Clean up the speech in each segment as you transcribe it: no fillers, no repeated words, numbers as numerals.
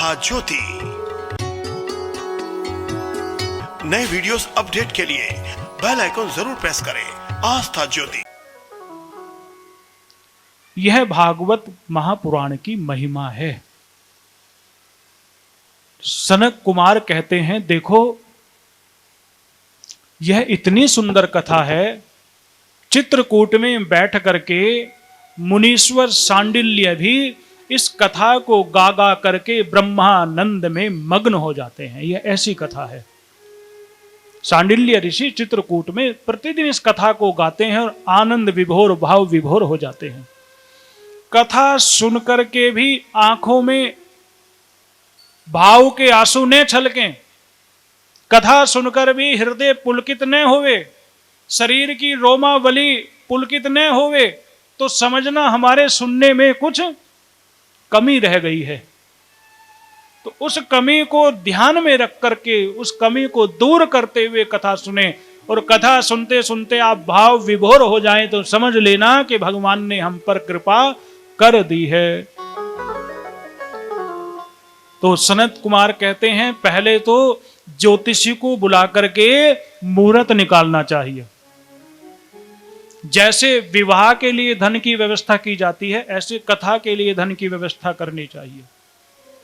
आस्था ज्योति। नए videos update के लिए बेल आइकन जरूर प्रेस करें। आस्था ज्योति। यह भागवत महापुराण की महिमा है। सनक कुमार कहते हैं, देखो यह इतनी सुंदर कथा है। चित्रकूट में बैठ करके मुनीश्वर सांडिल्य भी इस कथा को गा गा करके ब्रह्मानंद में मग्न हो जाते हैं। यह ऐसी कथा है। सांडिल्य ऋषि चित्रकूट में प्रतिदिन इस कथा को गाते हैं और आनंद विभोर, भाव विभोर हो जाते हैं। कथा सुनकर के भी आंखों में भाव के आंसू न छलकें, कथा सुनकर भी हृदय पुलकित न होवे, शरीर की रोमावली पुलकित न होवे, तो समझना हमारे सुनने में कुछ कमी रह गई है। तो उस कमी को ध्यान में रख करके उस कमी को दूर करते हुए कथा सुने, और कथा सुनते सुनते आप भाव विभोर हो जाएं तो समझ लेना कि भगवान ने हम पर कृपा कर दी है। तो सनत कुमार कहते हैं, पहले तो ज्योतिषी को बुला करके मुहूर्त निकालना चाहिए। जैसे विवाह के लिए धन की व्यवस्था की जाती है, ऐसे कथा के लिए धन की व्यवस्था करनी चाहिए।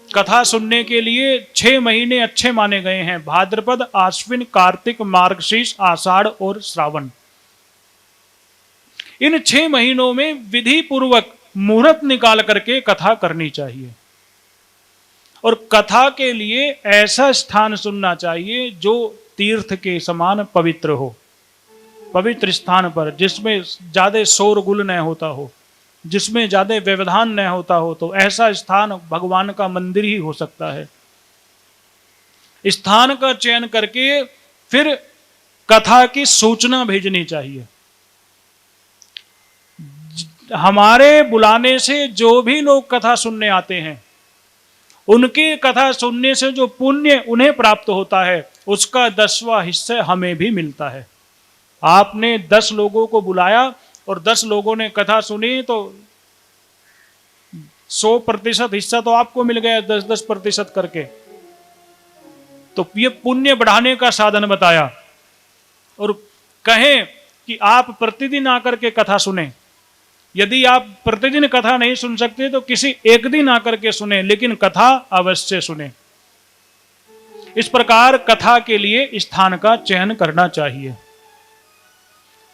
कथा सुनने के लिए 6 महीने अच्छे माने गए हैं: भाद्रपद, आश्विन, कार्तिक, मार्गशीर्ष, आषाढ़ और श्रावण। इन 6 महीनों में विधि पूर्वक मुहूर्त निकाल करके कथा करनी चाहिए। और कथा के लिए ऐसा स्थान चुनना चाहिए जो तीर्थ के समान पवित्र हो। पवित्र स्थान पर, जिसमें ज्यादा शोरगुल न होता हो, जिसमें ज्यादा व्यवधान न होता हो, तो ऐसा स्थान भगवान का मंदिर ही हो सकता है। स्थान का चयन करके फिर कथा की सूचना भेजनी चाहिए। हमारे बुलाने से जो भी लोग कथा सुनने आते हैं, उनकी कथा सुनने से जो पुण्य उन्हें प्राप्त होता है, उसका 10वां हिस्सा हमें भी मिलता है। आपने 10 लोगों को बुलाया और 10 लोगों ने कथा सुनी, तो 100% हिस्सा तो आपको मिल गया, 10-10% करके। तो ये पुण्य बढ़ाने का साधन बताया। और कहें कि आप प्रतिदिन आकर के कथा सुने। यदि आप प्रतिदिन कथा नहीं सुन सकते तो किसी एक दिन आकर के सुने, लेकिन कथा अवश्य सुने। इस प्रकार कथा के लिए स्थान का चयन करना चाहिए।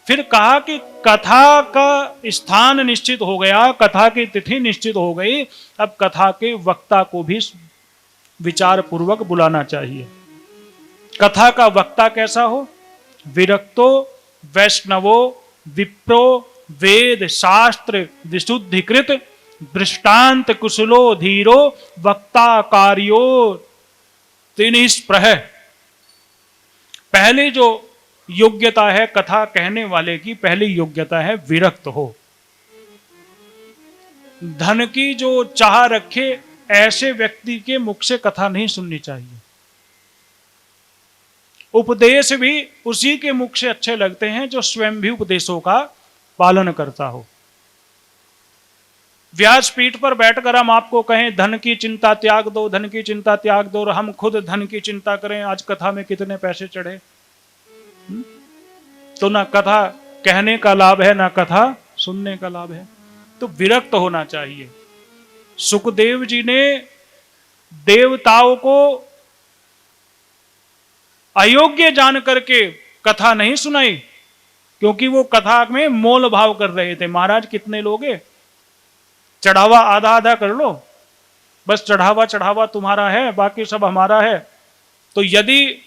फिर कहा कि कथा का स्थान निश्चित हो गया, कथा की तिथि निश्चित हो गई, अब कथा के वक्ता को भी विचार पूर्वक बुलाना चाहिए। कथा का वक्ता कैसा हो? विरक्तो, वैष्णवो, विप्रो, वेद शास्त्र विशुद्धिकृत, दृष्टांत कुशलो धीरो, वक्ता कार्यो तिनिस्प्रह। पहली जो योग्यता है कथा कहने वाले की, पहली योग्यता है विरक्त हो। धन की जो चाह रखे, ऐसे व्यक्ति के मुख से कथा नहीं सुननी चाहिए। उपदेश भी उसी के मुख से अच्छे लगते हैं जो स्वयं भी उपदेशों का पालन करता हो। व्यासपीठ पर बैठकर हम आपको कहें धन की चिंता त्याग दो, धन की चिंता त्याग दो, और हम खुद धन की चिंता करें, आज कथा में कितने पैसे चढ़े। तो ना कथा कहने का लाभ है, ना कथा सुनने का लाभ है। तो विरक्त होना चाहिए। सुखदेव जी ने देवताओं को अयोग्य जान करके कथा नहीं सुनाई, क्योंकि वो कथा में मोल भाव कर रहे थे। महाराज कितने लोगे, चढ़ावा आधा आधा कर लो, बस चढ़ावा चढ़ावा तुम्हारा है, बाकी सब हमारा है। तो यदि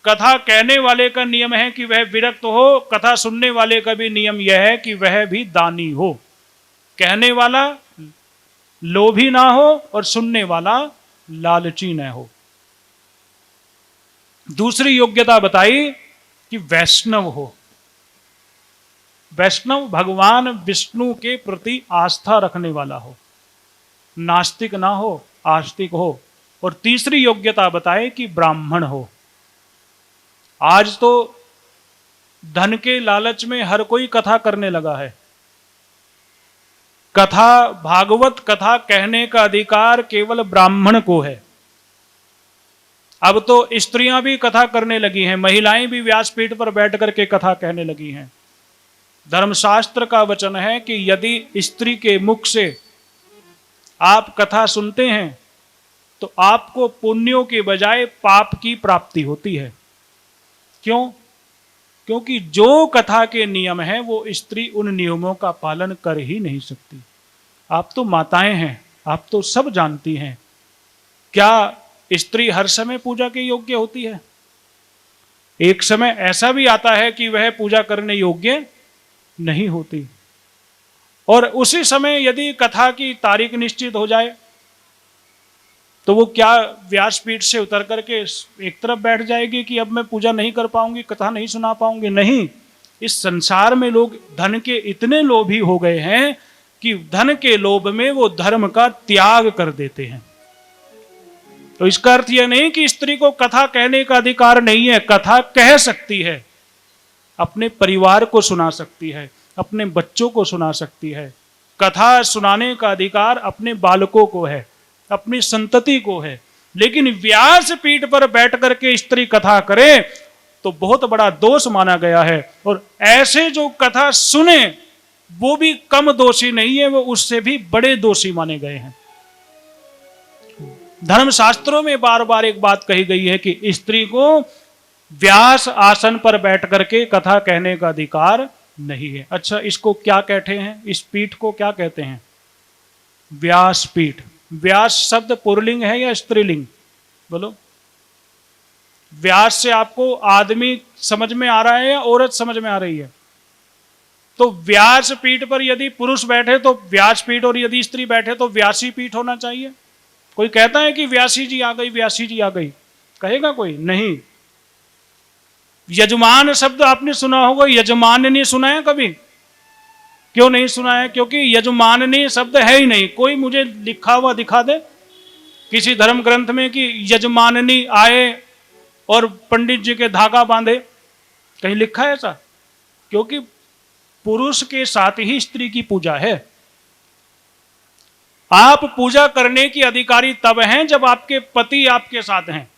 कथा कहने वाले का नियम है कि वह विरक्त हो, कथा सुनने वाले का भी नियम यह है कि वह भी दानी हो। कहने वाला लोभी ना हो और सुनने वाला लालची न हो। दूसरी योग्यता बताई कि वैष्णव हो। वैष्णव भगवान विष्णु के प्रति आस्था रखने वाला हो, नास्तिक ना हो, आस्तिक हो। और तीसरी योग्यता बताए कि ब्राह्मण हो। आज तो धन के लालच में हर कोई कथा करने लगा है। कथा, भागवत कथा कहने का अधिकार केवल ब्राह्मण को है। अब तो स्त्रियां भी कथा करने लगी हैं, महिलाएं भी व्यासपीठ पर बैठ करके कथा कहने लगी हैं। धर्मशास्त्र का वचन है कि यदि स्त्री के मुख से आप कथा सुनते हैं तो आपको पुण्यों के बजाय पाप की प्राप्ति होती है। क्यों? क्योंकि जो कथा के नियम हैं वो स्त्री उन नियमों का पालन कर ही नहीं सकती। आप तो माताएं हैं, आप तो सब जानती हैं। क्या स्त्री हर समय पूजा के योग्य होती है? एक समय ऐसा भी आता है कि वह पूजा करने योग्य नहीं होती, और उसी समय यदि कथा की तारीख निश्चित हो जाए तो वो क्या व्यासपीठ से उतर करके एक तरफ बैठ जाएगी कि अब मैं पूजा नहीं कर पाऊंगी, कथा नहीं सुना पाऊंगी? नहीं। इस संसार में लोग धन के इतने लोभी हो गए हैं कि धन के लोभ में वो धर्म का त्याग कर देते हैं। तो इसका अर्थ यह नहीं कि स्त्री को कथा कहने का अधिकार नहीं है। कथा कह सकती है, अपने परिवार को सुना सकती है, अपने बच्चों को सुना सकती है। कथा सुनाने का अधिकार अपने बालकों को है, अपनी संतति को है। लेकिन व्यास पीठ पर बैठ करके स्त्री कथा करे तो बहुत बड़ा दोष माना गया है। और ऐसे जो कथा सुने वो भी कम दोषी नहीं है, वो उससे भी बड़े दोषी माने गए हैं। धर्मशास्त्रों में बार बार एक बात कही गई है कि स्त्री को व्यास आसन पर बैठ करके कथा कहने का अधिकार नहीं है। अच्छा, इसको क्या कहते हैं? इस पीठ को क्या कहते हैं? व्यास पीठ। व्यास शब्द पुल्लिंग है या स्त्रीलिंग? बोलो। व्यास से आपको आदमी समझ में आ रहा है या औरत समझ में आ रही है? तो व्यास पीठ पर यदि पुरुष बैठे तो व्यास पीठ, और यदि स्त्री बैठे तो व्यासी पीठ होना चाहिए। कोई कहता है कि व्यासी जी आ गई, व्यासी जी आ गई, कहेगा कोई? नहीं। यजमान शब्द आपने सुना होगा, यजमाननी सुना है कभी? क्यों नहीं सुना है? क्योंकि यजमाननी शब्द है ही नहीं। कोई मुझे लिखा हुआ दिखा दे किसी धर्म ग्रंथ में कि यजमाननी आए और पंडित जी के धागा बांधे, कहीं लिखा है ऐसा? क्योंकि पुरुष के साथ ही स्त्री की पूजा है। आप पूजा करने की अधिकारी तब हैं जब आपके पति आपके साथ हैं।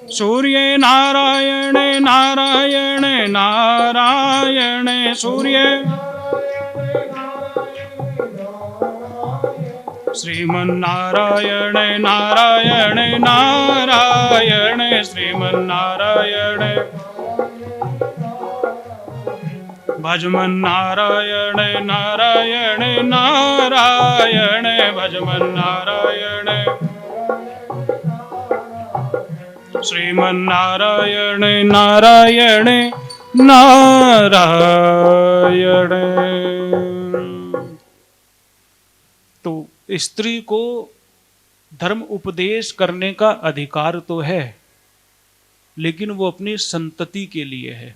सूर्य नारायण नारायण नारायण सूर्य, श्रीमन नारायण नारायण नारायण श्रीमन नारायण, भजमन नारायण नारायण नारायण भजमन नारायण, श्रीमन नारायण नारायण नारायण। तो स्त्री को धर्म उपदेश करने का अधिकार तो है, लेकिन वो अपनी संतति के लिए है।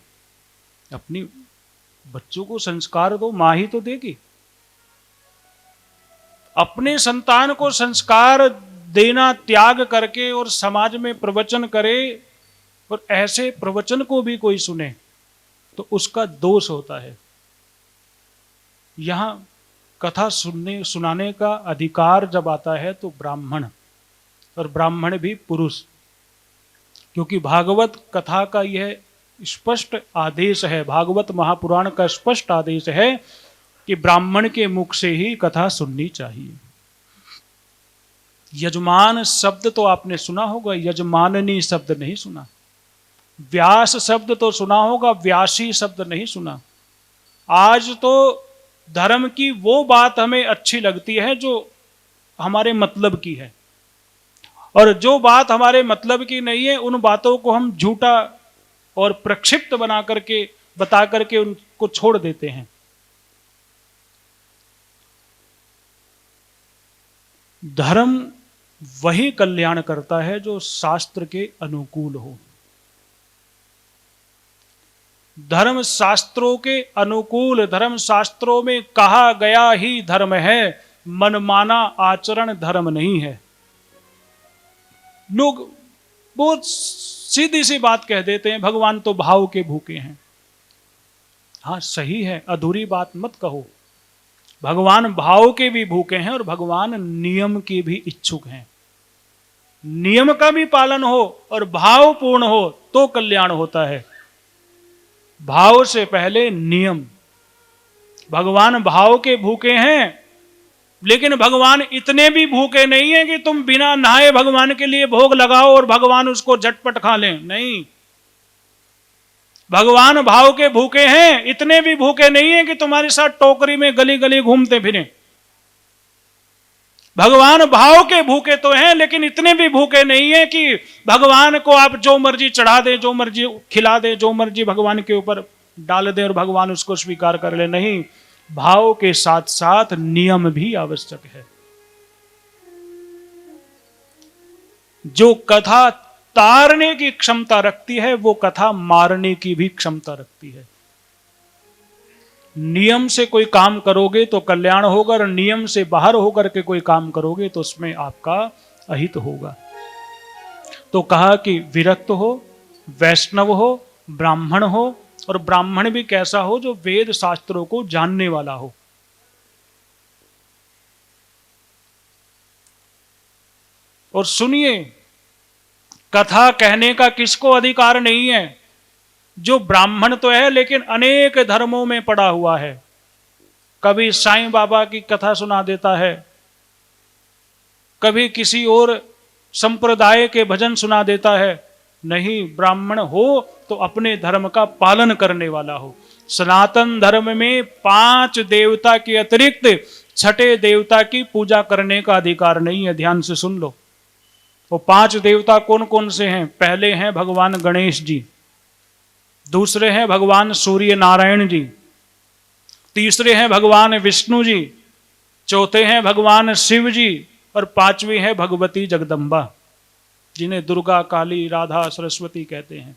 अपनी बच्चों को संस्कार दो, मां ही तो देगी। अपने संतान को संस्कार देना त्याग करके और समाज में प्रवचन करे, और ऐसे प्रवचन को भी कोई सुने तो उसका दोष होता है। यहां कथा सुनाने का अधिकार जब आता है तो ब्राह्मण, और ब्राह्मण भी पुरुष, क्योंकि भागवत कथा का यह स्पष्ट आदेश है, भागवत महापुराण का स्पष्ट आदेश है कि ब्राह्मण के मुख से ही कथा सुननी चाहिए। यजमान शब्द तो आपने सुना होगा, यजमाननी शब्द नहीं सुना। व्यास शब्द तो सुना होगा, व्यासी शब्द नहीं सुना। आज तो धर्म की वो बात हमें अच्छी लगती है जो हमारे मतलब की है, और जो बात हमारे मतलब की नहीं है उन बातों को हम झूठा और प्रक्षिप्त बना करके बता करके उनको छोड़ देते हैं। धर्म वही कल्याण करता है जो शास्त्र के अनुकूल हो। धर्म शास्त्रों के अनुकूल, धर्म शास्त्रों में कहा गया ही धर्म है, मनमाना आचरण धर्म नहीं है। लोग बहुत सीधी सी बात कह देते हैं, भगवान तो भाव के भूखे हैं। हाँ सही है, अधूरी बात मत कहो। भगवान भाव के भी भूखे हैं और भगवान नियम के भी इच्छुक हैं। नियम का भी पालन हो और भाव पूर्ण हो तो कल्याण होता है। भाव से पहले नियम। भगवान भाव के भूखे हैं, लेकिन भगवान इतने भी भूखे नहीं है कि तुम बिना नहाए भगवान के लिए भोग लगाओ और भगवान उसको झटपट खा लें। नहीं, भगवान भाव के भूखे हैं, इतने भी भूखे नहीं है कि तुम्हारे साथ टोकरी में गली गली घूमते फिरें। भगवान भाव के भूखे तो हैं, लेकिन इतने भी भूखे नहीं है कि भगवान को आप जो मर्जी चढ़ा दे, जो मर्जी खिला दे, जो मर्जी भगवान के ऊपर डाल दे और भगवान उसको स्वीकार कर ले। नहीं, भाव के साथ साथ नियम भी आवश्यक है। जो कथा तारने की क्षमता रखती है वो कथा मारने की भी क्षमता रखती है। नियम से कोई काम करोगे तो कल्याण होगा, और नियम से बाहर होकर के कोई काम करोगे तो उसमें आपका अहित होगा। तो कहा कि विरक्त हो, वैष्णव हो, ब्राह्मण हो, और ब्राह्मण भी कैसा हो? जो वेद शास्त्रों को जानने वाला हो। और सुनिए, कथा कहने का किसको अधिकार नहीं है? जो ब्राह्मण तो है लेकिन अनेक धर्मों में पड़ा हुआ है। कभी साईं बाबा की कथा सुना देता है, कभी किसी और संप्रदाय के भजन सुना देता है। नहीं, ब्राह्मण हो तो अपने धर्म का पालन करने वाला हो। सनातन धर्म में 5 देवता के अतिरिक्त छठे देवता की पूजा करने का अधिकार नहीं है। ध्यान से सुन लो। वो 5 देवता कौन कौन से हैं? पहले हैं भगवान गणेश जी, दूसरे हैं भगवान सूर्य नारायण जी, तीसरे हैं भगवान विष्णु जी, चौथे हैं भगवान शिव जी, और 5वीं है भगवती जगदम्बा, जिन्हें दुर्गा, काली, राधा, सरस्वती कहते हैं।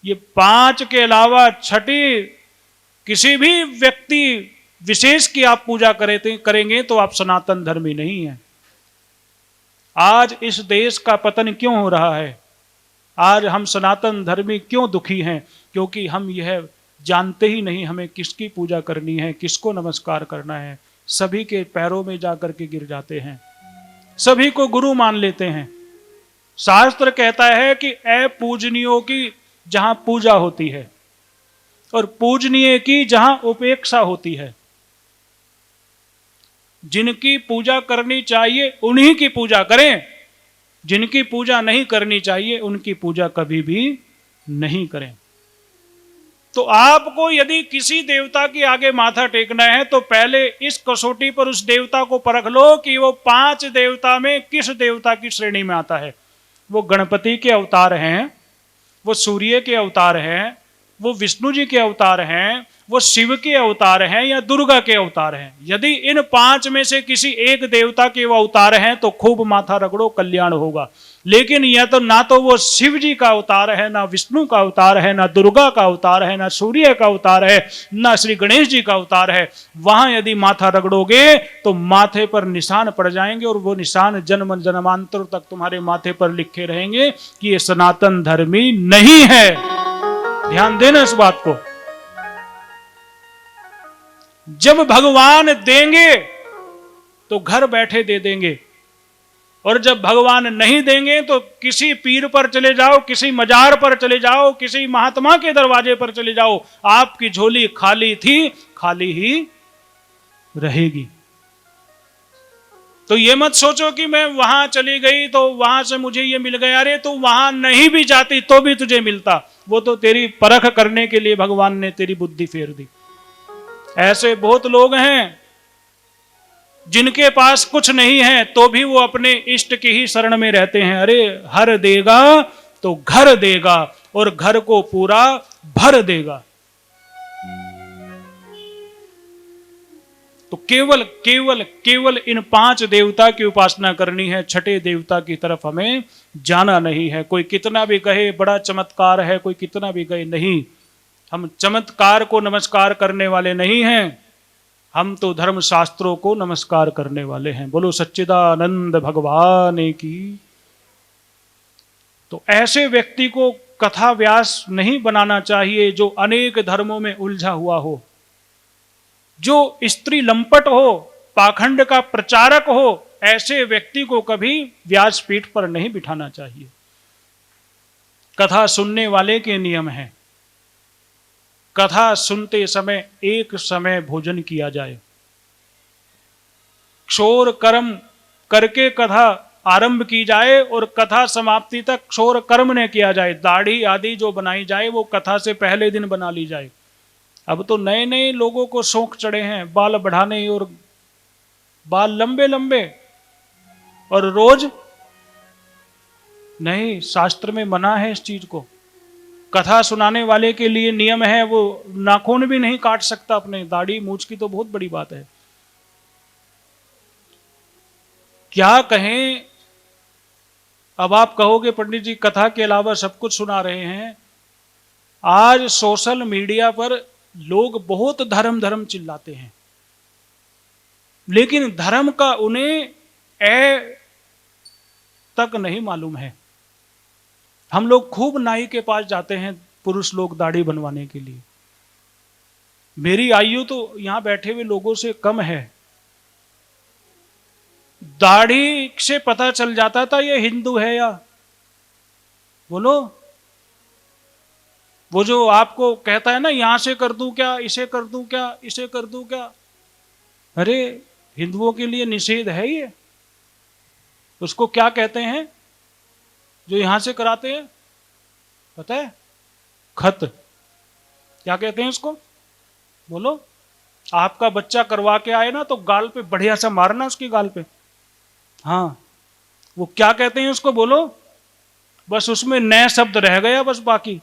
ये 5 के अलावा छठी किसी भी व्यक्ति विशेष की आप पूजा करेंगे तो आप सनातन धर्मी नहीं हैं। आज इस देश का पतन क्यों हो रहा है? आज हम सनातन धर्मी क्यों दुखी हैं? क्योंकि हम यह जानते ही नहीं हमें किसकी पूजा करनी है, किसको नमस्कार करना है। सभी के पैरों में जाकर के गिर जाते हैं, सभी को गुरु मान लेते हैं। शास्त्र कहता है कि अपूजनीयों की जहां पूजा होती है और पूजनीय की जहां उपेक्षा होती है। जिनकी पूजा करनी चाहिए उन्हीं की पूजा करें, जिनकी पूजा नहीं करनी चाहिए उनकी पूजा कभी भी नहीं करें। तो आपको यदि किसी देवता के आगे माथा टेकना है तो पहले इस कसौटी पर उस देवता को परख लो कि वो 5 देवता में किस देवता की श्रेणी में आता है। वो गणपति के अवतार हैं, वो सूर्य के अवतार हैं, वो विष्णु जी के अवतार हैं, वो शिव के अवतार हैं, या दुर्गा के अवतार हैं। यदि इन 5 में से किसी एक देवता के वो अवतार हैं तो खूब माथा रगड़ो, कल्याण होगा। लेकिन यह तो ना तो वो शिव जी का अवतार है, ना विष्णु का अवतार है, ना दुर्गा का अवतार है, ना सूर्य का अवतार है, ना श्री गणेश जी का अवतार है। वहां यदि माथा रगड़ोगे तो माथे पर निशान पड़ जाएंगे, और वो निशान जन्म जन्मांतर तक तुम्हारे माथे पर लिखे रहेंगे कि ये सनातन धर्मी नहीं है। ध्यान देना इस बात को। जब भगवान देंगे तो घर बैठे दे देंगे, और जब भगवान नहीं देंगे तो किसी पीर पर चले जाओ, किसी मजार पर चले जाओ, किसी महात्मा के दरवाजे पर चले जाओ, आपकी झोली खाली थी, खाली ही रहेगी। तो ये मत सोचो कि मैं वहां चली गई तो वहां से मुझे ये मिल गया। अरे तो वहां नहीं भी जाती तो भी तुझे मिलता। वो तो तेरी परख करने के लिए भगवान ने तेरी बुद्धि फेर दी। ऐसे बहुत लोग हैं जिनके पास कुछ नहीं है तो भी वो अपने इष्ट की ही शरण में रहते हैं। अरे हर देगा तो घर देगा, और घर को पूरा भर देगा। तो केवल केवल केवल इन 5 देवता की उपासना करनी है, छठे देवता की तरफ हमें जाना नहीं है। कोई कितना भी कहे बड़ा चमत्कार है, कोई कितना भी कहे, नहीं, हम चमत्कार को नमस्कार करने वाले नहीं हैं, हम तो धर्म शास्त्रों को नमस्कार करने वाले हैं। बोलो सच्चिदानंद भगवान की। तो ऐसे व्यक्ति को कथा व्यास नहीं बनाना चाहिए जो अनेक धर्मों में उलझा हुआ हो। जो स्त्री लंपट हो, पाखंड का प्रचारक हो, ऐसे व्यक्ति को कभी व्यासपीठ पर नहीं बिठाना चाहिए। कथा सुनने वाले के नियम हैं। कथा सुनते समय एक समय भोजन किया जाए, क्षोर कर्म करके कथा आरंभ की जाए और कथा समाप्ति तक क्षोर कर्म न किया जाए। दाढ़ी आदि जो बनाई जाए वो कथा से पहले दिन बना ली जाए। अब तो नए नए लोगों को शौक चढ़े हैं बाल बढ़ाने, और बाल लंबे लंबे, और रोज नहीं, शास्त्र में मना है इस चीज को। कथा सुनाने वाले के लिए नियम है, वो नाखून भी नहीं काट सकता अपने। दाढ़ी मूछ की तो बहुत बड़ी बात है। क्या कहें, अब आप कहोगे पंडित जी कथा के अलावा सब कुछ सुना रहे हैं। आज सोशल मीडिया पर लोग बहुत धर्म धर्म चिल्लाते हैं, लेकिन धर्म का उन्हें तक नहीं मालूम है। हम लोग खूब नाई के पास जाते हैं, पुरुष लोग दाढ़ी बनवाने के लिए। मेरी आयु तो यहां बैठे हुए लोगों से कम है। दाढ़ी से पता चल जाता था ये हिंदू है या, बोलो। वो जो आपको कहता है ना, यहां से कर दूं क्या, इसे कर दूं क्या, इसे कर दूं क्या, अरे हिंदुओं के लिए निषेध है ये। उसको क्या कहते हैं जो यहां से कराते हैं, पता है? खत। क्या कहते हैं उसको, बोलो। आपका बच्चा करवा के आए ना तो गाल पे बढ़िया सा मारना, उसकी गाल पे। हाँ, वो क्या कहते हैं उसको, बोलो। बस उसमें नए शब्द रह गया बस, बाकी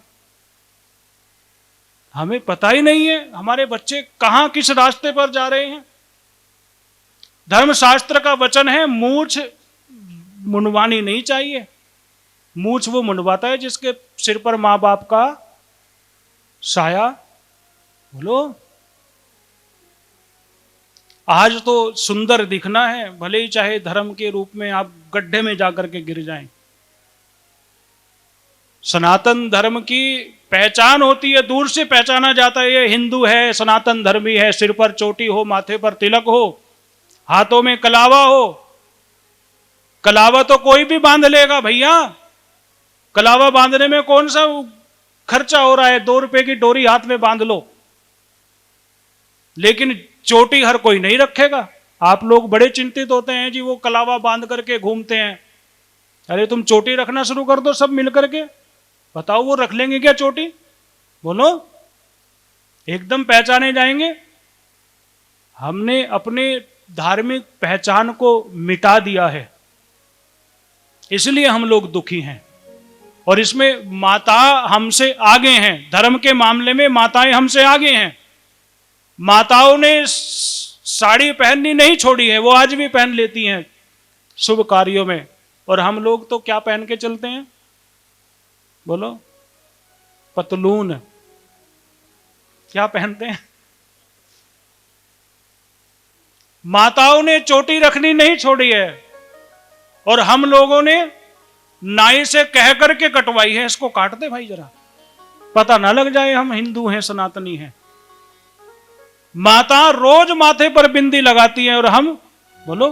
हमें पता ही नहीं है हमारे बच्चे कहां किस रास्ते पर जा रहे हैं। धर्मशास्त्र का वचन है मूछ मुंडवानी नहीं चाहिए। मूछ वो मुंडवाता है जिसके सिर पर मां बाप का साया। बोलो। आज तो सुंदर दिखना है, भले ही चाहे धर्म के रूप में आप गड्ढे में जाकर के गिर जाएं। सनातन धर्म की पहचान होती है, दूर से पहचाना जाता है ये हिंदू है, सनातन धर्मी है। सिर पर चोटी हो, माथे पर तिलक हो, हाथों में कलावा हो। कलावा तो कोई भी बांध लेगा भैया। कलावा बांधने में कौन सा खर्चा हो रहा है, 2 रुपए की डोरी हाथ में बांध लो। लेकिन चोटी हर कोई नहीं रखेगा। आप लोग बड़े चिंतित होते हैं जी, वो कलावा बांध करके घूमते हैं। अरे तुम चोटी रखना शुरू कर दो सब मिल करके, बताओ वो रख लेंगे क्या चोटी, बोलो। एकदम पहचाने जाएंगे। हमने अपने धार्मिक पहचान को मिटा दिया है, इसलिए हम लोग दुखी हैं। और इसमें माता हमसे आगे हैं, धर्म के मामले में माताएं हमसे आगे हैं। माताओं ने साड़ी पहननी नहीं छोड़ी है, वो आज भी पहन लेती हैं शुभ कार्यों में। और हम लोग तो क्या पहन के चलते हैं, बोलो। पतलून। क्या पहनते हैं? माताओं ने चोटी रखनी नहीं छोड़ी है, और हम लोगों ने नाई से कह करके कटवाई है। इसको काट दे भाई जरा, पता ना लग जाए हम हिंदू हैं, सनातनी हैं। माता रोज माथे पर बिंदी लगाती है, और हम, बोलो,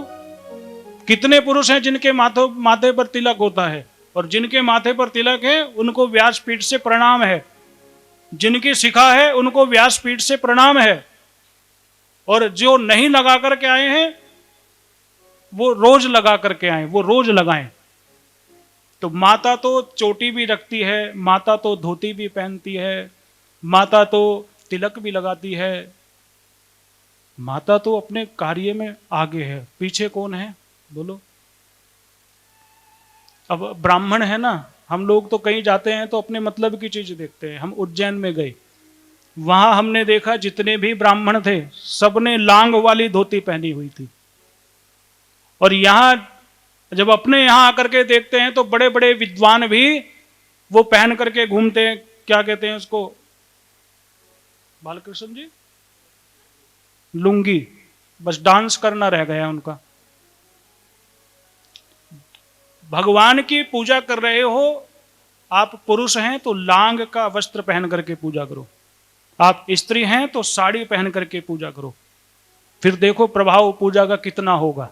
कितने पुरुष हैं जिनके माथे पर तिलक होता है, और जिनके माथे पर तिलक है उनको व्यासपीठ से प्रणाम है। जिनकी शिखा है उनको व्यासपीठ से प्रणाम है। और जो नहीं लगा करके आए हैं वो रोज लगा करके आए, वो रोज लगाएं। तो माता तो चोटी भी रखती है, माता तो धोती भी पहनती है, माता तो तिलक भी लगाती है। माता तो अपने कार्य में आगे है, पीछे कौन है, बोलो। अब ब्राह्मण है ना, हम लोग तो कहीं जाते हैं तो अपने मतलब की चीज देखते हैं। हम उज्जैन में गए, वहां हमने देखा जितने भी ब्राह्मण थे सबने लांग वाली धोती पहनी हुई थी। और यहां जब अपने यहां आकर के देखते हैं तो बड़े बड़े विद्वान भी वो पहन करके घूमते हैं। क्या कहते हैं उसको, बालकृष्ण जी, लुंगी। बस डांस करना रह गया उनका। भगवान की पूजा कर रहे हो, आप पुरुष हैं तो लांग का वस्त्र पहन करके पूजा करो, आप स्त्री हैं तो साड़ी पहन करके पूजा करो। फिर देखो प्रभाव पूजा का कितना होगा।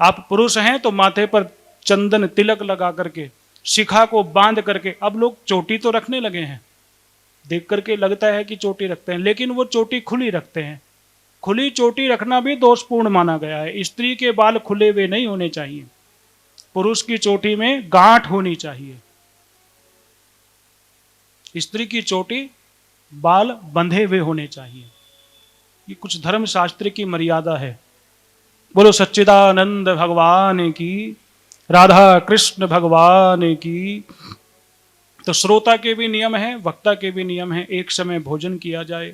आप पुरुष हैं तो माथे पर चंदन तिलक लगा करके, शिखा को बांध करके, अब लोग चोटी तो रखने लगे हैं, देख करके लगता है कि चोटी रखते हैं, लेकिन वो चोटी खुली रखते हैं। खुली चोटी रखना भी दोषपूर्ण माना गया है। स्त्री के बाल खुले हुए नहीं होने चाहिए, पुरुष की चोटी में गांठ होनी चाहिए। स्त्री की चोटी बाल बंधे हुए होने चाहिए। ये कुछ धर्म शास्त्र की मर्यादा है। बोलो सच्चिदानंद भगवान की, राधा कृष्ण भगवान की। तो श्रोता के भी नियम हैं, वक्ता के भी नियम हैं। एक समय भोजन किया जाए,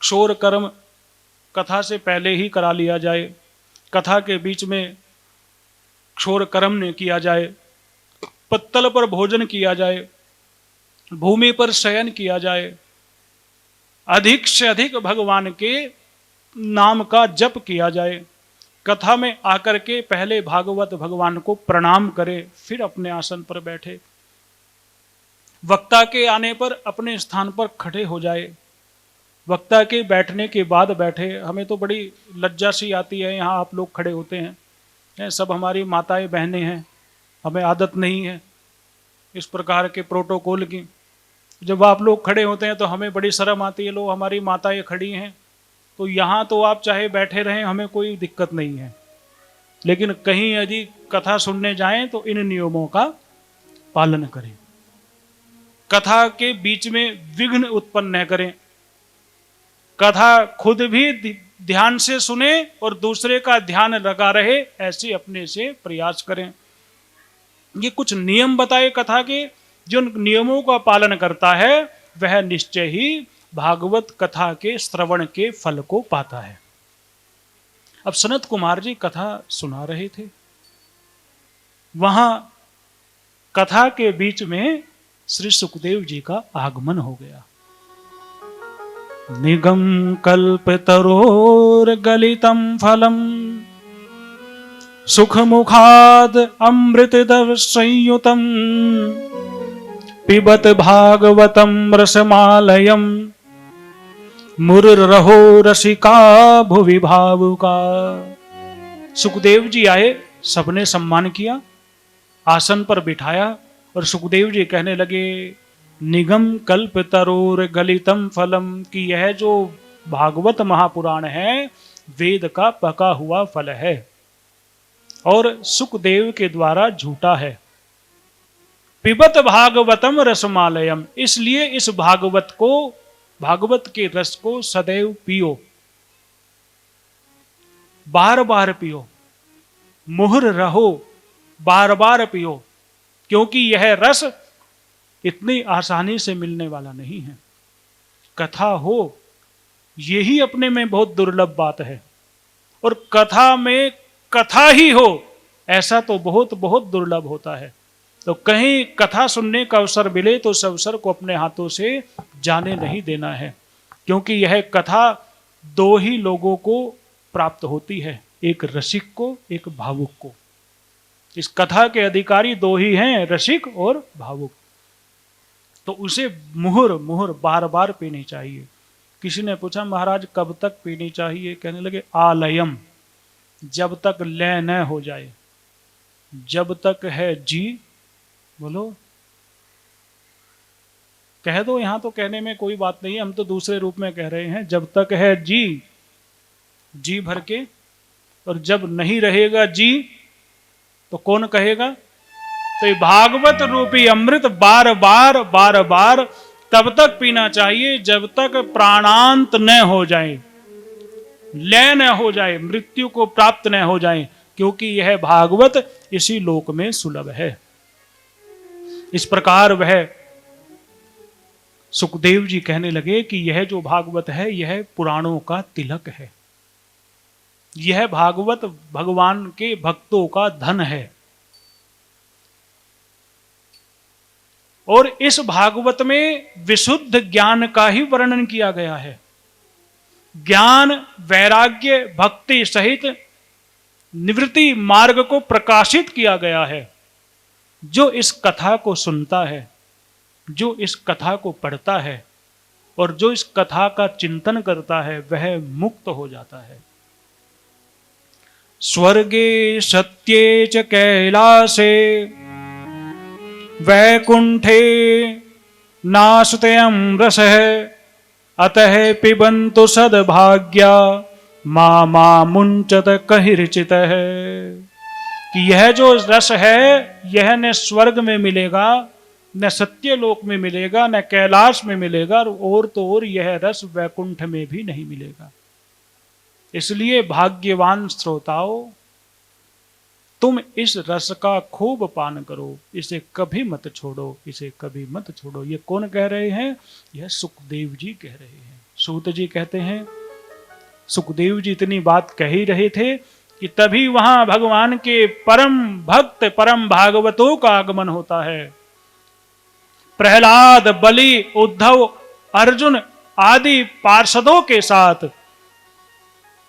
क्षोर कर्म कथा से पहले ही करा लिया जाए, कथा के बीच में क्षोर कर्म ने किया जाए, पत्तल पर भोजन किया जाए, भूमि पर शयन किया जाए, अधिक से अधिक भगवान के नाम का जप किया जाए, कथा में आकर के पहले भागवत भगवान को प्रणाम करे, फिर अपने आसन पर बैठे, वक्ता के आने पर अपने स्थान पर खड़े हो जाए, वक्ता के बैठने के बाद बैठे। हमें तो बड़ी लज्जा सी आती है, यहाँ आप लोग खड़े होते हैं, सब हमारी माताएं बहनें हैं, हमें आदत नहीं है इस प्रकार के प्रोटोकॉल की। जब आप लोग खड़े होते हैं तो हमें बड़ी शर्म आती है, लो हमारी माताएं खड़ी हैं, तो यहाँ तो आप चाहे बैठे रहें, हमें कोई दिक्कत नहीं है, लेकिन कहीं यदि कथा सुनने जाएं तो इन नियमों का पालन करें। कथा के बीच में विघ्न उत्पन्न न करें। कथा खुद भी ध्यान से सुने और दूसरे का ध्यान लगा रहे, ऐसे अपने से प्रयास करें। ये कुछ नियम बताए कथा के, जो नियमों का पालन करता है वह निश्चय ही भागवत कथा के श्रवण के फल को पाता है। अब सनत कुमार जी कथा सुना रहे थे, वहां कथा के बीच में श्री सुखदेव जी का आगमन हो गया। निगम कल्प तरोर गलितम फलम सुख मुखाद अमृत दव संयुतम पिबत भागवतम रसमालयम मुररहो रसिका भुवि भावुका। सुखदेव जी आए, सबने सम्मान किया, आसन पर बिठाया और सुखदेव जी कहने लगे, निगम कल्प तरोर गलितम फलम, कि यह जो भागवत महापुराण है वेद का पका हुआ फल है और सुखदेव के द्वारा झूठा है। पिबत भागवतम रसमालयम, इसलिए इस भागवत को, भागवत के रस को सदैव पियो, बार बार पियो, मुहर रहो, बार बार पियो, क्योंकि यह रस इतनी आसानी से मिलने वाला नहीं है। कथा हो यही अपने में बहुत दुर्लभ बात है, और कथा में कथा ही हो ऐसा तो बहुत बहुत दुर्लभ होता है। तो कहीं कथा सुनने का अवसर मिले तो उस अवसर को अपने हाथों से जाने नहीं देना है, क्योंकि यह कथा दो ही लोगों को प्राप्त होती है, एक रसिक को, एक भावुक को। इस कथा के अधिकारी दो ही हैं, रसिक और भावुक। तो उसे मुहर मुहर बार बार पीनी चाहिए। किसी ने पूछा महाराज कब तक पीनी चाहिए? कहने लगे आलयम, जब तक लय न हो जाए, जब तक है जी। बोलो, कह दो, यहां तो कहने में कोई बात नहीं है, हम तो दूसरे रूप में कह रहे हैं। जब तक है जी, जी भर के, और जब नहीं रहेगा जी तो कौन कहेगा? तो ये भागवत रूपी अमृत बार बार बार बार तब तक पीना चाहिए जब तक प्राणांत न हो जाए, लय न हो जाए, मृत्यु को प्राप्त न हो जाए, क्योंकि यह भागवत इसी लोक में सुलभ है। इस प्रकार वह सुखदेव जी कहने लगे कि यह जो भागवत है यह पुराणों का तिलक है, यह भागवत भगवान के भक्तों का धन है। और इस भागवत में विशुद्ध ज्ञान का ही वर्णन किया गया है। ज्ञान, वैराग्य, भक्ति सहित निवृत्ति मार्ग को प्रकाशित किया गया है। जो इस कथा को सुनता है, जो इस कथा को पढ़ता है और जो इस कथा का चिंतन करता है वह मुक्त हो जाता है। स्वर्गे सत्ये च कैलासे वैकुंठे नास्त्यं रसः अतः पिबन्तु सद्भाग्या मा मुंचत कहिर्चितः। कि यह जो रस है यह न स्वर्ग में मिलेगा, न सत्यलोक में मिलेगा, न कैलाश में मिलेगा, और तो और यह रस वैकुंठ में भी नहीं मिलेगा। इसलिए भाग्यवान श्रोताओं, तुम इस रस का खूब पान करो, इसे कभी मत छोड़ो, इसे कभी मत छोड़ो। ये कौन कह रहे हैं? यह सुखदेव जी कह रहे हैं। सूत जी कहते हैं, सुखदेव जी इतनी बात कह ही रहे थे कि तभी वहां भगवान के परम भक्त परम भागवतों का आगमन होता है। प्रहलाद, बलि, उद्धव, अर्जुन आदि पार्षदों के साथ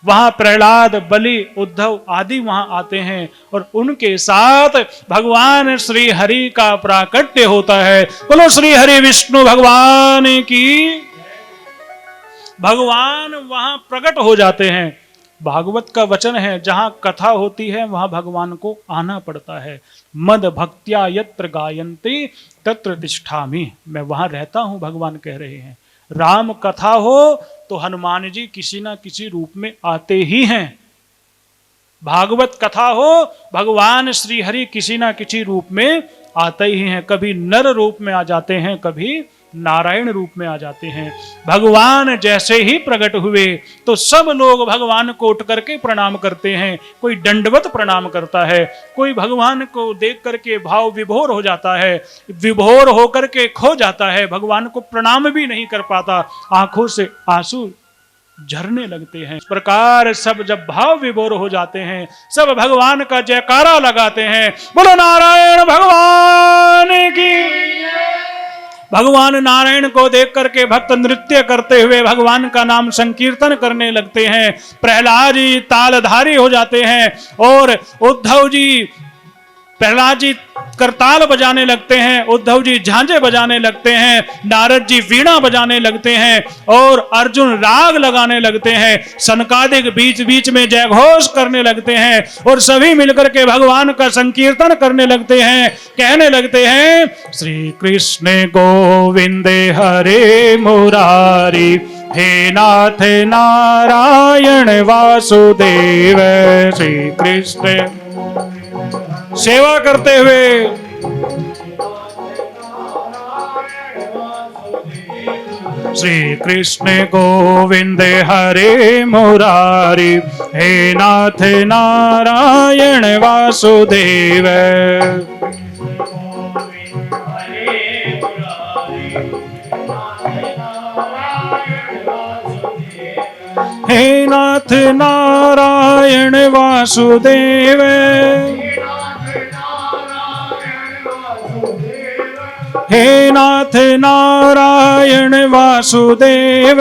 वहां प्रहलाद, बलि, उद्धव आदि वहां आते हैं और उनके साथ भगवान श्री हरि का प्राकट्य होता है। बोलो श्री हरि विष्णु भगवान की। भगवान वहां प्रकट हो जाते हैं। भागवत का वचन है, जहां कथा होती है वहां भगवान को आना पड़ता है। मद भक्त्या यत्र गायन्ति तत्र तिष्ठामि। मैं वहां रहता हूं, भगवान कह रहे हैं। राम कथा हो तो हनुमान जी किसी ना किसी रूप में आते ही हैं। भागवत कथा हो, भगवान श्री हरि किसी ना किसी रूप में आते ही हैं। कभी नर रूप में आ जाते हैं, कभी नारायण रूप में आ जाते हैं। भगवान जैसे ही प्रकट हुए तो सब लोग भगवान को उठ करके प्रणाम करते हैं। कोई दंडवत प्रणाम करता है, कोई भगवान को देख करके भाव विभोर हो जाता है, विभोर होकर के खो जाता है, भगवान को प्रणाम भी नहीं कर पाता, आंखों से आंसू झरने लगते हैं। इस प्रकार सब जब भाव विभोर हो जाते हैं, सब भगवान का जयकारा लगाते हैं। बोलो नारायण भगवान की। भगवान नारायण को देख करके भक्त नृत्य करते हुए भगवान का नाम संकीर्तन करने लगते हैं। प्रहलाद जी तालधारी हो जाते हैं और उद्धव जी, प्रहलाद जी करताल बजाने लगते हैं, उद्धव जी झांझे बजाने लगते हैं, नारद जी वीणा बजाने लगते हैं और अर्जुन राग लगाने लगते हैं। सनकादिक बीच बीच में जयघोष करने लगते हैं और सभी मिलकर के भगवान का संकीर्तन करने लगते हैं। कहने लगते हैं, श्री कृष्ण गोविंदे हरे मुरारी, हे नाथ नारायण वासुदेव। श्री कृष्ण सेवा करते हुए श्री कृष्ण गोविंद हरे मुरारी, हे नाथ नारायण वासुदेव। हे नाथ नारायण वासुदेव। हे नाथ नारायण वासुदेव।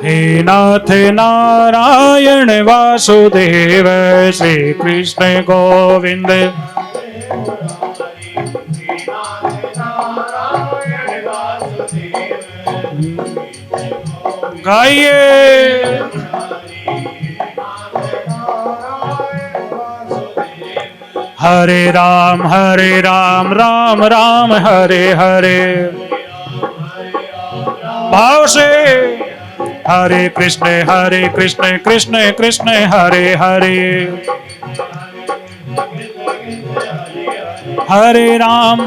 हे नाथ नारायण वासुदेव। श्री कृष्ण गोविंद गाइए। हरे राम राम राम हरे हरे। भाव से हरे कृष्ण कृष्ण कृष्ण हरे हरे। हरे राम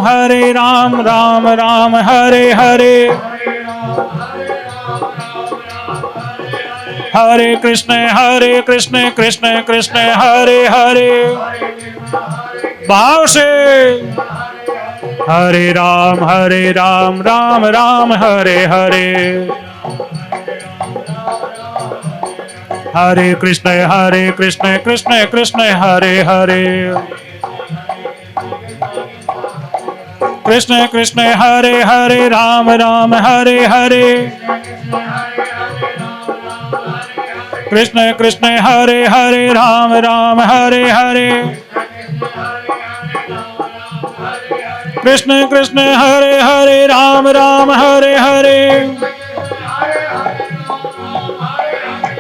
राम राम हरे हरे। हरे कृष्ण कृष्ण कृष्ण हरे हरे। भाव से हरे राम राम राम हरे हरे। हरे कृष्ण कृष्ण कृष्ण हरे हरे। कृष्ण कृष्ण हरे हरे राम राम हरे हरे। कृष्ण कृष्ण हरे हरे राम राम हरे हरे। कृष्ण कृष्ण हरे हरे राम राम हरे हरे।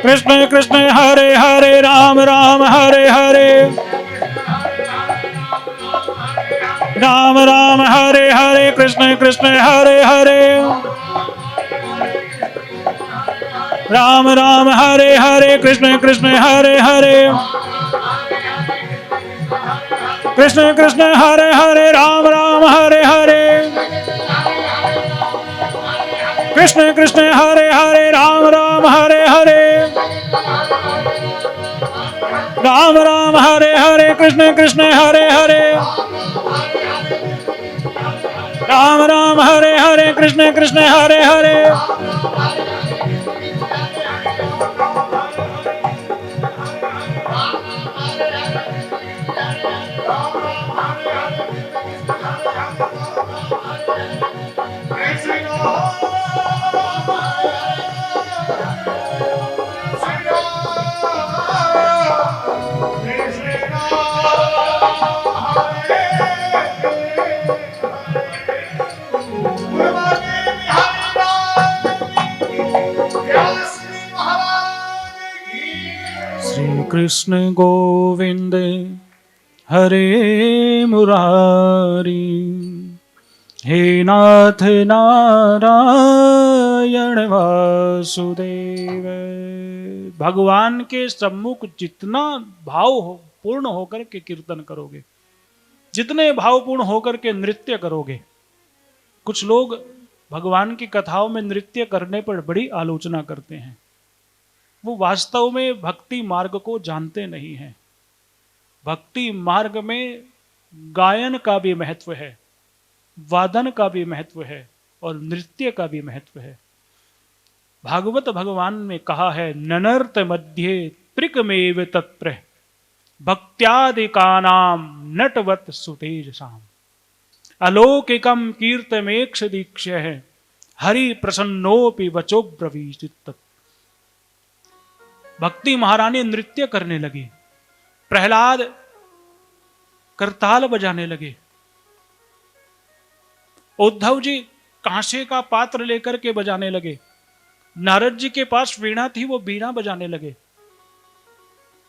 कृष्ण कृष्ण हरे हरे राम राम हरे हरे राम राम हरे हरे कृष्ण कृष्ण हरे हरे राम राम हरे हरे कृष्ण कृष्ण हरे हरे कृष्ण कृष्ण हरे हरे राम राम हरे हरे कृष्ण कृष्ण हरे हरे राम राम हरे हरे राम राम हरे हरे कृष्ण कृष्ण हरे हरे राम राम हरे हरे कृष्ण कृष्ण हरे हरे श्री कृष्ण गोविंद हरे मुरारी हे नाथ नारायण वासुदेव। भगवान के सम्मुख जितना भाव हो पूर्ण होकर के कीर्तन करोगे, जितने भावपूर्ण होकर के नृत्य करोगे। कुछ लोग भगवान की कथाओं में नृत्य करने पर बड़ी आलोचना करते हैं। वो वास्तव में भक्ति मार्ग को जानते नहीं हैं। भक्ति मार्ग में गायन का भी महत्व है, वादन का भी महत्व है और नृत्य का भी महत्व है। भागवत भगवान में कहा है, ननर्त मध्ये त्रिकमेव तत्र भक्त्यादिकानाम नटवत सुतेजसाम अलौकिकम कीर्तमेक्ष दीक्ष्य है हरि प्रसन्नोपि वचो ब्रवीचित। भक्ति महारानी नृत्य करने लगी, प्रहलाद करताल बजाने लगे, उद्धव जी कांसे का पात्र लेकर के बजाने लगे, नारद जी के पास वीणा थी, वो वीणा बजाने लगे,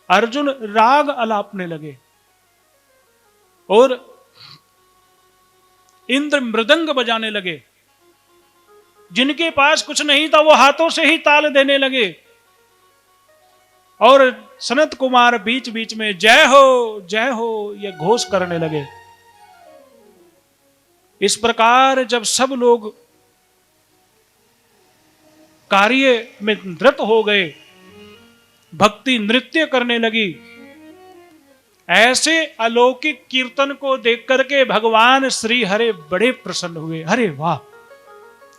अर्जुन राग अलापने लगे और इंद्र मृदंग बजाने लगे। जिनके पास कुछ नहीं था वो हाथों से ही ताल देने लगे और सनत कुमार बीच बीच में जय हो ये घोष करने लगे। इस प्रकार जब सब लोग कार्य में रत हो गए, भक्ति नृत्य करने लगी, ऐसे अलौकिक कीर्तन को देख करके भगवान श्री हरे बड़े प्रसन्न हुए। अरे वाह,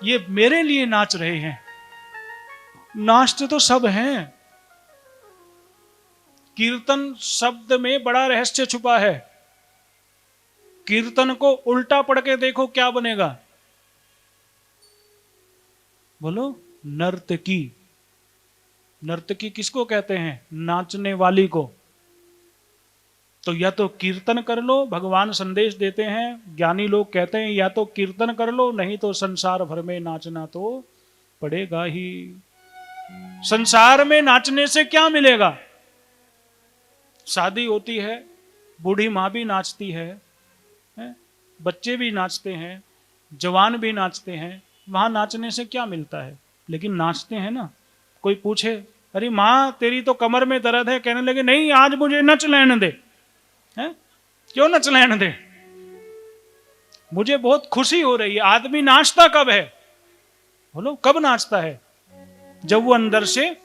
ये मेरे लिए नाच रहे हैं। नाचते तो सब हैं। कीर्तन शब्द में बड़ा रहस्य छुपा है। कीर्तन को उल्टा पढ़ के देखो क्या बनेगा। बोलो, नर्तकी। नर्तकी किसको कहते हैं? नाचने वाली को। तो या तो कीर्तन कर लो, भगवान संदेश देते हैं, ज्ञानी लोग कहते हैं या तो कीर्तन कर लो, नहीं तो संसार भर में नाचना तो पड़ेगा ही। संसार में नाचने से क्या मिलेगा? शादी होती है, बूढ़ी माँ भी नाचती है, बच्चे भी नाचते हैं, जवान भी नाचते हैं। वहां नाचने से क्या मिलता है? लेकिन नाचते हैं ना। कोई पूछे, अरे माँ तेरी तो कमर में दर्द है, कहने लगे नहीं आज मुझे नच लेने दे। है? क्यों नच लेने दे? मुझे बहुत खुशी हो रही है। आदमी नाचता कब है? बोलो, कब नाचता है? जब वो अंदर से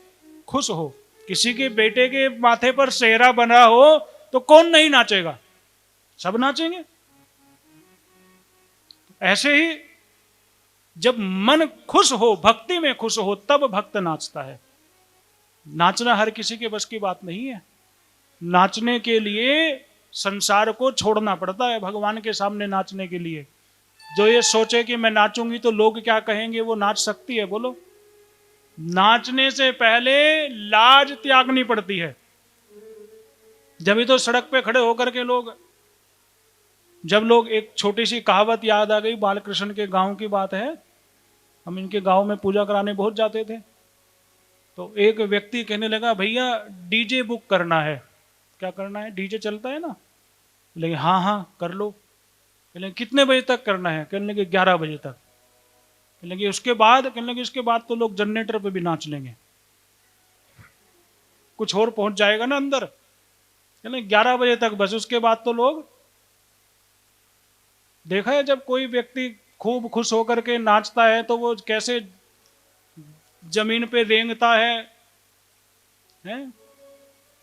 खुश हो। किसी के बेटे के माथे पर सेहरा बना हो तो कौन नहीं नाचेगा? सब नाचेंगे। ऐसे ही जब मन खुश हो, भक्ति में खुश हो, तब भक्त नाचता है। नाचना हर किसी के बस की बात नहीं है। नाचने के लिए संसार को छोड़ना पड़ता है भगवान के सामने नाचने के लिए। जो ये सोचे कि मैं नाचूंगी तो लोग क्या कहेंगे, वो नाच सकती है? बोलो, नाचने से पहले लाज त्यागनी पड़ती है। जब ही तो सड़क पे खड़े होकर के लोग, जब लोग, एक छोटी सी कहावत याद आ गई, बालकृष्ण के गांव की बात है। हम इनके गांव में पूजा कराने बहुत जाते थे। तो एक व्यक्ति कहने लगा, भैया डीजे बुक करना है। क्या करना है? डीजे चलता है ना। लेकिन हाँ हाँ कर लो। कहने कितने बजे तक करना है? कहने लगे 11 बजे तक। कहने लगे उसके बाद? कहने लगे इसके बाद तो लोग जनरेटर पे भी नाच लेंगे, कुछ और पहुंच जाएगा ना अंदर। कहने 11 बजे तक बस, उसके बाद तो लोग। देखा है जब कोई व्यक्ति खूब खुश होकर के नाचता है तो वो कैसे जमीन पे रेंगता है?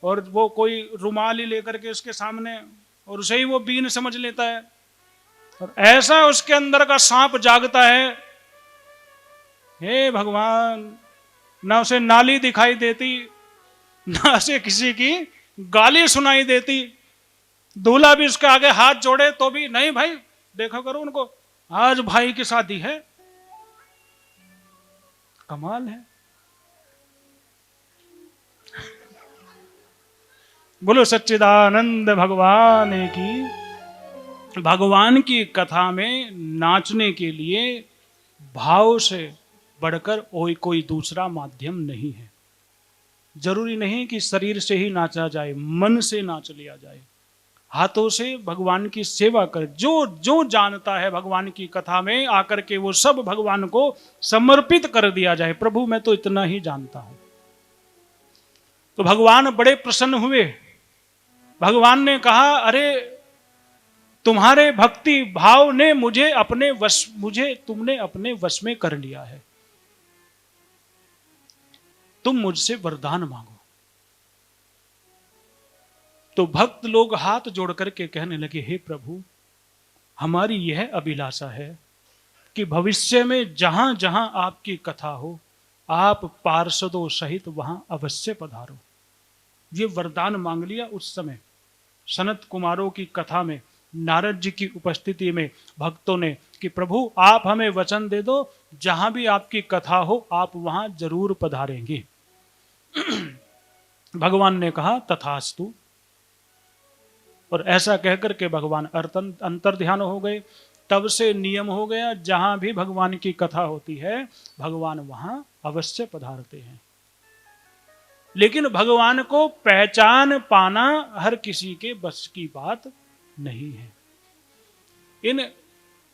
और वो कोई रुमाल ही लेकर के उसके सामने, और उसे ही वो बीन समझ लेता है। और ऐसा उसके अंदर का सांप जागता है, हे भगवान, ना उसे नाली दिखाई देती, ना उसे किसी की गाली सुनाई देती। दूल्हा भी उसके आगे हाथ जोड़े तो भी नहीं, भाई देखा करो उनको, आज भाई की शादी है। कमाल है। बोलो सच्चिदानंद भगवान की। भगवान की कथा में नाचने के लिए भाव से बढ़कर कोई दूसरा माध्यम नहीं है। जरूरी नहीं कि शरीर से ही नाचा जाए, मन से नाच लिया जाए, हाथों से भगवान की सेवा कर। जो जो जानता है भगवान की कथा में आकर के वो सब भगवान को समर्पित कर दिया जाए। प्रभु मैं तो इतना ही जानता हूं। तो भगवान बड़े प्रसन्न हुए। भगवान ने कहा, अरे तुम्हारे भक्ति भाव ने मुझे तुमने अपने वश में कर लिया है। तुम मुझसे वरदान मांगो। तो भक्त लोग हाथ जोड़ करके कहने लगे, हे प्रभु, हमारी यह अभिलाषा है कि भविष्य में जहां जहां आपकी कथा हो, आप पार्षदों सहित वहां अवश्य पधारो। ये वरदान मांग लिया उस समय सनत कुमारों की कथा में, नारद जी की उपस्थिति में भक्तों ने कि प्रभु आप हमें वचन दे दो, जहां भी आपकी कथा हो आप वहां जरूर पधारेंगे। भगवान ने कहा तथास्तु। और ऐसा कहकर के भगवान अंतर ध्यान हो गए। तब से नियम हो गया, जहां भी भगवान की कथा होती है भगवान वहां अवश्य पधारते हैं। लेकिन भगवान को पहचान पाना हर किसी के बस की बात नहीं है। इन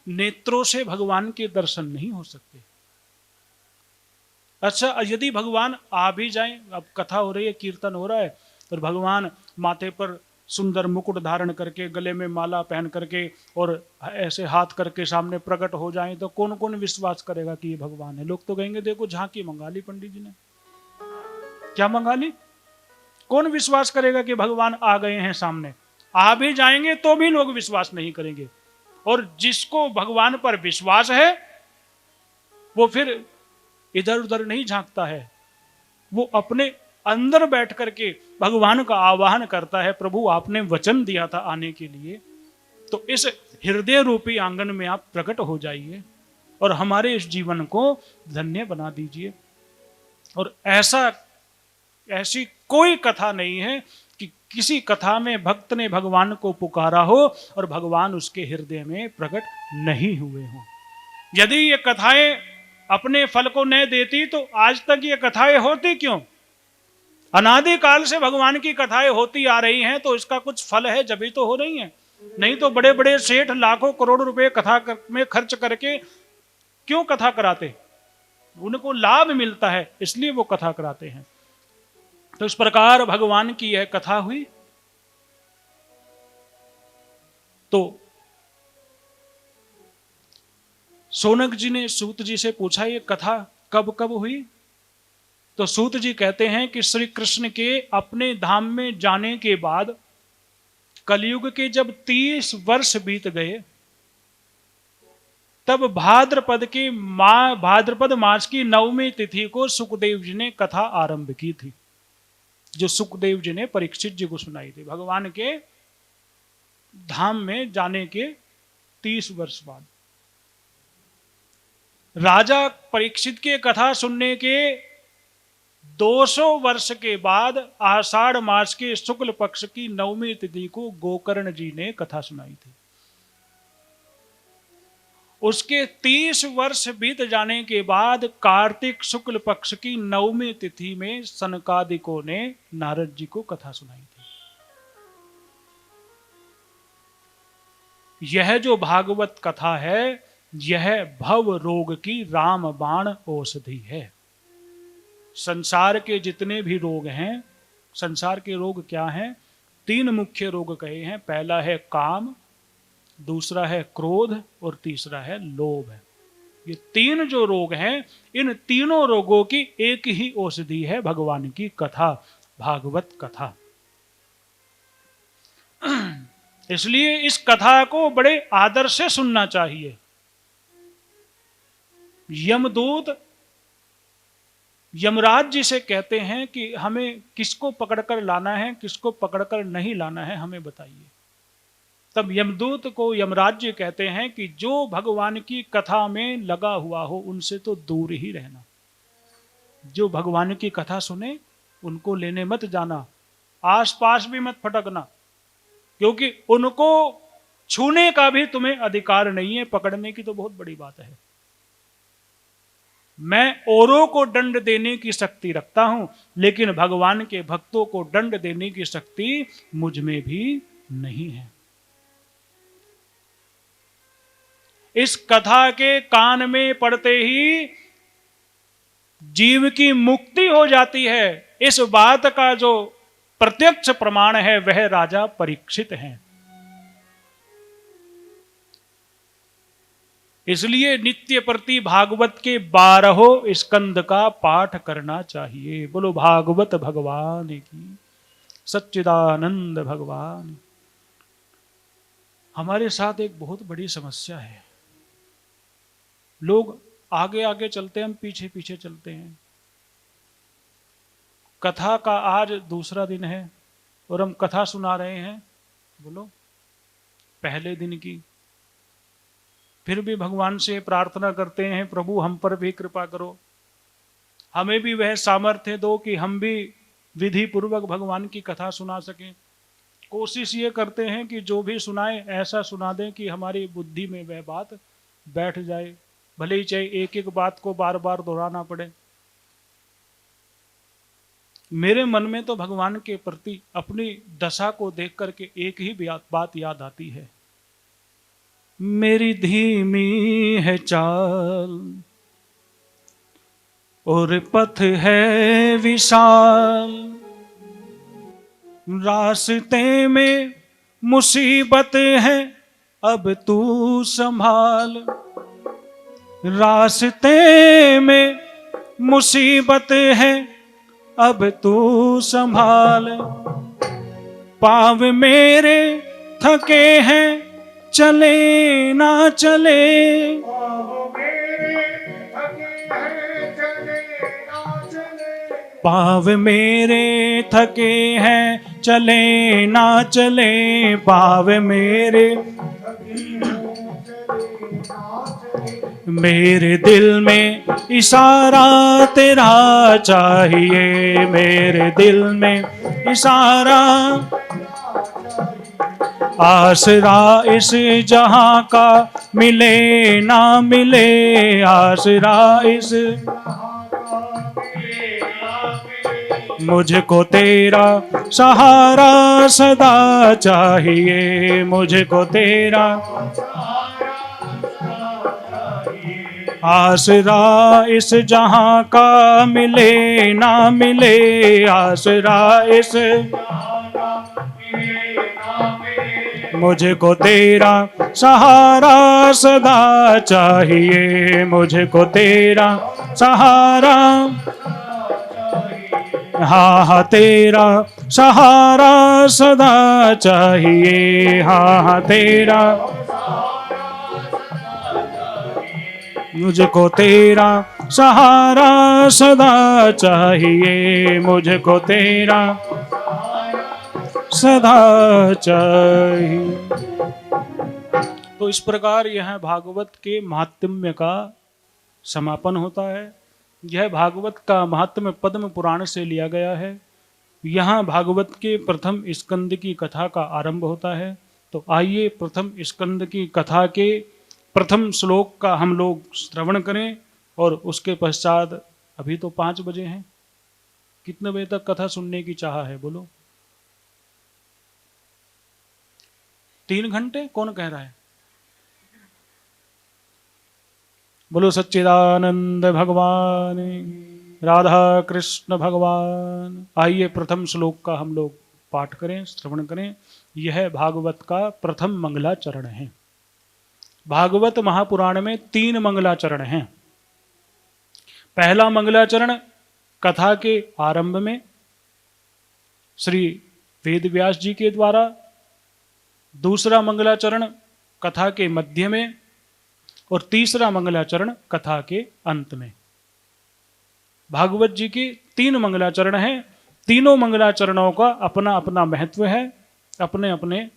नेत्रों से भगवान के दर्शन नहीं हो सकते। अच्छा, यदि भगवान आ भी जाएं, अब कथा हो रही है, कीर्तन हो रहा है, तो भगवान माथे पर सुंदर मुकुट धारण करके, गले में माला पहन करके और ऐसे हाथ करके सामने प्रकट हो जाएं, तो कौन कौन विश्वास करेगा कि ये भगवान है? लोग तो कहेंगे देखो झांकी मंगा ली पंडित जी ने। क्या मंगा ली? कौन विश्वास करेगा कि भगवान आ गए हैं सामने? आ भी जाएंगे तो भी लोग विश्वास नहीं करेंगे। और जिसको भगवान पर विश्वास है वो फिर इधर उधर नहीं झांकता है, वो अपने अंदर बैठ करके भगवान का आवाहन करता है, प्रभु आपने वचन दिया था आने के लिए, तो इस हृदय रूपी आंगन में आप प्रकट हो जाइए और हमारे इस जीवन को धन्य बना दीजिए। और ऐसी कोई कथा नहीं है कि किसी कथा में भक्त ने भगवान को पुकारा हो और भगवान उसके हृदय में प्रकट नहीं हुए हो। यदि ये कथाएं अपने फल को न देती तो आज तक ये कथाएं होती क्यों? अनादि काल से भगवान की कथाएं होती आ रही हैं, तो इसका कुछ फल है, जब ही तो हो रही हैं। नहीं तो बड़े बड़े सेठ लाखों करोड़ रुपए कथा में खर्च करके क्यों कथा कराते? उनको लाभ मिलता है इसलिए वो कथा कराते हैं। तो इस प्रकार भगवान की यह कथा हुई। तो सोनक जी ने सूत जी से पूछा, ये कथा कब कब हुई? तो सूत जी कहते हैं कि श्री कृष्ण के अपने धाम में जाने के बाद कलयुग के जब 30 वर्ष बीत गए, तब भाद्रपद मास की 9वीं तिथि को सुखदेव जी ने कथा आरंभ की थी, जो सुखदेव जी ने परीक्षित जी को सुनाई थी। भगवान के धाम में जाने के 30 वर्ष बाद राजा परीक्षित के कथा सुनने के 200 वर्ष के बाद आषाढ़ मास के शुक्ल पक्ष की 9वीं तिथि को गोकर्ण जी ने कथा सुनाई थी। उसके 30 वर्ष बीत जाने के बाद कार्तिक शुक्ल पक्ष की 9वीं तिथि में सनकादिकों ने नारद जी को कथा सुनाई थी। यह जो भागवत कथा है, यह भव रोग की रामबाण औषधि है। संसार के जितने भी रोग हैं, संसार के रोग क्या हैं? 3 मुख्य रोग कहे हैं। पहला है काम, दूसरा है क्रोध और तीसरा है लोभ। ये 3 जो रोग हैं, इन तीनों रोगों की एक ही औषधि है भगवान की कथा, भागवत कथा। इसलिए इस कथा को बड़े आदर से सुनना चाहिए। यमदूत यमराज जी से कहते हैं कि हमें किसको पकड़कर लाना है, किसको पकड़कर नहीं लाना है, हमें बताइए। तब यमदूत को यमराज जी कहते हैं कि जो भगवान की कथा में लगा हुआ हो उनसे तो दूर ही रहना। जो भगवान की कथा सुने उनको लेने मत जाना, आसपास भी मत फटकना, क्योंकि उनको छूने का भी तुम्हें अधिकार नहीं है। पकड़ने की तो बहुत बड़ी बात है। मैं औरों को दंड देने की शक्ति रखता हूं, लेकिन भगवान के भक्तों को दंड देने की शक्ति मुझ में भी नहीं है। इस कथा के कान में पड़ते ही जीव की मुक्ति हो जाती है। इस बात का जो प्रत्यक्ष प्रमाण है वह राजा परीक्षित हैं। इसलिए नित्य प्रति भागवत के 12 स्कंद का पाठ करना चाहिए। बोलो भागवत भगवान की, सच्चिदानंद भगवान। हमारे साथ एक बहुत बड़ी समस्या है। लोग आगे आगे चलते हैं, हम पीछे पीछे चलते हैं। कथा का आज दूसरा दिन है और हम कथा सुना रहे हैं, बोलो, पहले दिन की। फिर भी भगवान से प्रार्थना करते हैं, प्रभु हम पर भी कृपा करो, हमें भी वह सामर्थ्य दो कि हम भी विधि पूर्वक भगवान की कथा सुना सकें। कोशिश ये करते हैं कि जो भी सुनाए ऐसा सुना दें कि हमारी बुद्धि में वह बात बैठ जाए, भले ही चाहे एक एक बात को बार बार दोहराना पड़े। मेरे मन में तो भगवान के प्रति अपनी दशा को देख करके एक ही बात याद आती है, मेरी धीमी है चाल और पथ है विशाल, रास्ते में मुसीबत है अब तू संभाल, रास्ते में मुसीबत है अब तू संभाल, पाँव मेरे थके हैं चले ना चले, पाँव मेरे थके हैं चले ना चले, पाँव मेरे मेरे दिल में इशारा तेरा चाहिए, मेरे दिल में इशारा, आसरा इस जहां का मिले ना मिले, आसरा इस मुझको तेरा सहारा सदा चाहिए, मुझको तेरा आसरा इस जहां का मिले ना मिले, आसरा इस मुझको तेरा सहारा सदा चाहिए, मुझको तेरा सहारा, हाँ हाँ तेरा सहारा सदा चाहिए, हाँ हाँ तेरा, मुझको तेरा सहारा सदा चाहिए, मुझको तेरा सदा चाहिए। तो इस प्रकार यह भागवत के महात्म्य का समापन होता है। यह भागवत का महात्म्य पद्म पुराण से लिया गया है। यहाँ भागवत के प्रथम स्कंद की कथा का आरंभ होता है। तो आइए प्रथम स्कंद की कथा के प्रथम श्लोक का हम लोग श्रवण करें और उसके पश्चात, अभी तो 5 बजे हैं, कितने बजे तक कथा सुनने की चाह है बोलो? 3 घंटे? कौन कह रहा है? बोलो सच्चिदानंद भगवान, राधा कृष्ण भगवान। आइए प्रथम श्लोक का हम लोग पाठ करें, श्रवण करें। यह भागवत का प्रथम मंगलाचरण है। भागवत महापुराण में 3 मंगलाचरण हैं। पहला मंगलाचरण कथा के आरंभ में श्री वेद व्यास जी के द्वारा, दूसरा मंगलाचरण कथा के मध्य में और तीसरा मंगलाचरण कथा के अंत में। भागवत जी के 3 मंगलाचरण हैं। तीनों मंगलाचरणों का अपना अपना महत्व है, अपने अपने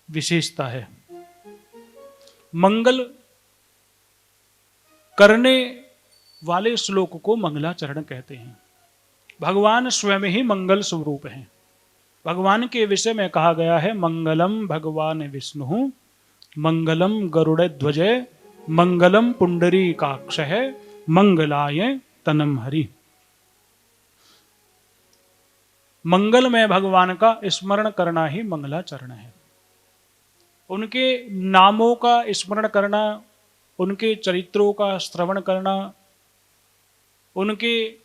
विशेषता है। मंगल करने वाले श्लोक को मंगलाचरण कहते हैं। भगवान स्वयं ही मंगल स्वरूप हैं। भगवान के विषय में कहा गया है, मंगलम भगवान विष्णु, मंगलम गरुड़ ध्वज, मंगलम पुंडरीकाक्ष, मंगलाय तनम हरि। मंगल में भगवान का स्मरण करना ही मंगलाचरण है। उनके नामों का स्मरण करना, उनके चरित्रों का श्रवण करना, उनके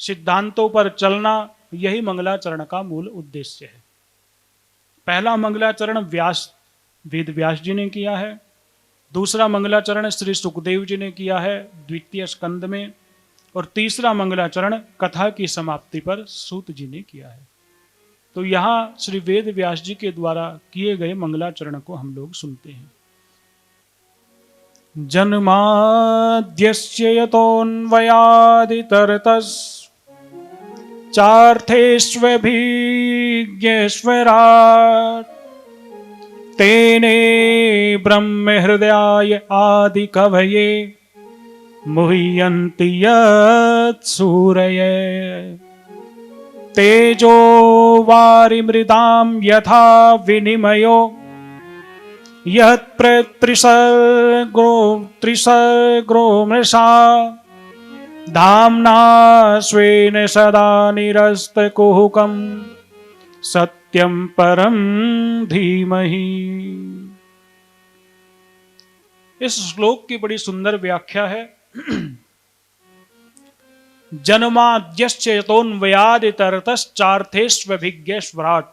सिद्धांतों पर चलना, यही मंगलाचरण का मूल उद्देश्य है। पहला मंगलाचरण वेद व्यास जी ने किया है। दूसरा मंगलाचरण श्री सुखदेव जी ने किया है द्वितीय स्कंद में, और तीसरा मंगलाचरण कथा की समाप्ति पर सूत जी ने किया है। तो यहाँ श्री वेद व्यास जी के द्वारा किए गए मंगलाचरण को हम लोग सुनते हैं। जन्माद्यस्य यतोऽन्वयादितरतस् चार्थेष्वभिज्ञेश्वराट् तेने ब्रह्म हृदयाय आदि कवये मुह्यन्ति यत् सूरये तेजो वारिमृदां यथा विनिमयो यत् त्रिसर्गो मृषा धाम्ना स्वेन सदा निरस्तकुहकं सत्यं परं धीमहि। इस श्लोक की बड़ी सुंदर व्याख्या है। जन्माद्यस्य यतोऽन्वयादितरतश्चार्थेष्वभिज्ञेश्वराट्,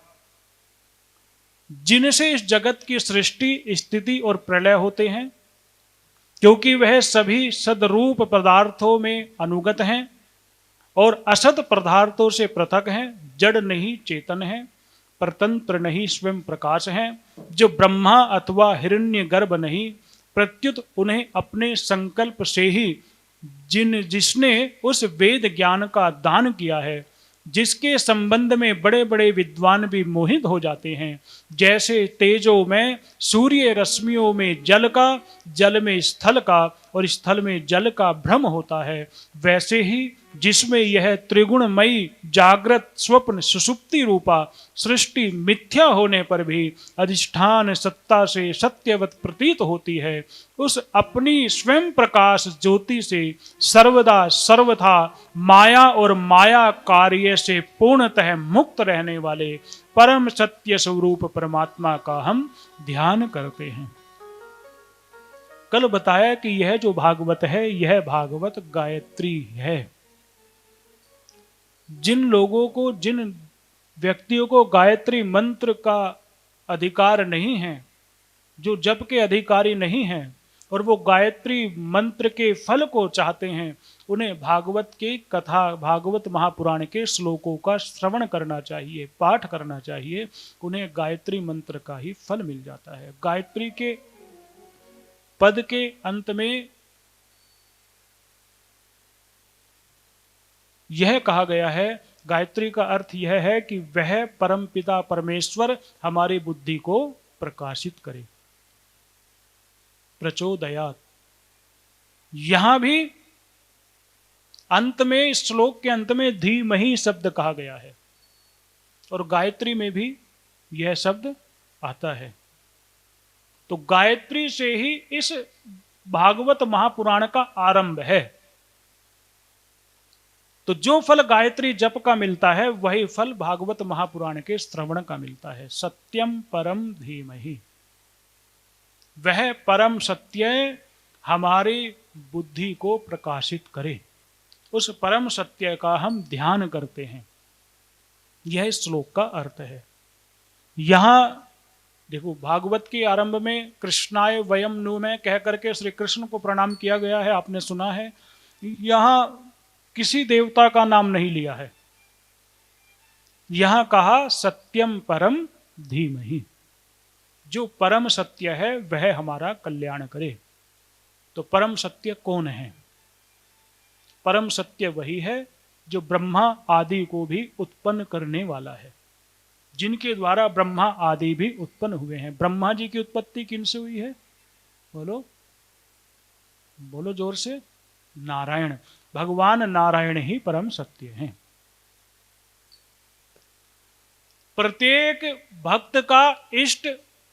जिनसे इस जगत की सृष्टि, स्थिति और प्रलय होते हैं, क्योंकि वह सभी सदरूप पदार्थों में अनुगत हैं और असत पदार्थों से पृथक हैं, जड़ नहीं चेतन है, परतंत्र नहीं स्वयं प्रकाश हैं, जो ब्रह्मा अथवा हिरण्यगर्भ नहीं, प्रत्युत उन्हें अपने संकल्प से ही जिसने उस वेद ज्ञान का दान किया है, जिसके संबंध में बड़े बड़े विद्वान भी मोहित हो जाते हैं। जैसे तेजो में सूर्य रश्मियों में जल का, जल में स्थल का और स्थल में जल का भ्रम होता है, वैसे ही जिसमें यह त्रिगुणमयी जागृत स्वप्न सुषुप्ति रूपा सृष्टि मिथ्या होने पर भी अधिष्ठान सत्ता से सत्यवत प्रतीत होती है, उस अपनी स्वयं प्रकाश ज्योति से सर्वदा सर्वथा माया और माया कार्य से पूर्णतः मुक्त रहने वाले परम सत्य स्वरूप परमात्मा का हम ध्यान करते हैं। कल बताया कि यह जो भागवत है, यह भागवत गायत्री है। जिन लोगों को, जिन व्यक्तियों को गायत्री मंत्र का अधिकार नहीं है, जो जप के अधिकारी नहीं हैं और वो गायत्री मंत्र के फल को चाहते हैं, उन्हें भागवत के कथा, भागवत महापुराण के श्लोकों का श्रवण करना चाहिए, पाठ करना चाहिए। उन्हें गायत्री मंत्र का ही फल मिल जाता है। गायत्री के पद के अंत में यह कहा गया है, गायत्री का अर्थ यह है कि वह परमपिता परमेश्वर हमारी बुद्धि को प्रकाशित करे, प्रचोदयात्। यहां भी अंत में, श्लोक के अंत में धीमहि शब्द कहा गया है और गायत्री में भी यह शब्द आता है। तो गायत्री से ही इस भागवत महापुराण का आरंभ है। तो जो फल गायत्री जप का मिलता है वही फल भागवत महापुराण के श्रवण का मिलता है। सत्यम परम धीमहि, वह परम सत्य हमारी बुद्धि को प्रकाशित करे, उस परम सत्य का हम ध्यान करते हैं। यह इस श्लोक का अर्थ है। यहां देखो, भागवत के आरंभ में कृष्णाय वयम नु में कह करके श्री कृष्ण को प्रणाम किया गया है, आपने सुना है। यहां किसी देवता का नाम नहीं लिया है, यहां कहा सत्यम परम धीमहि, जो परम सत्य है वह हमारा कल्याण करे। तो परम सत्य कौन है? परम सत्य वही है जो ब्रह्मा आदि को भी उत्पन्न करने वाला है, जिनके द्वारा ब्रह्मा आदि भी उत्पन्न हुए हैं। ब्रह्मा जी की उत्पत्ति किनसे हुई है? बोलो बोलो जोर से। नारायण, भगवान नारायण ही परम सत्य हैं। प्रत्येक भक्त का इष्ट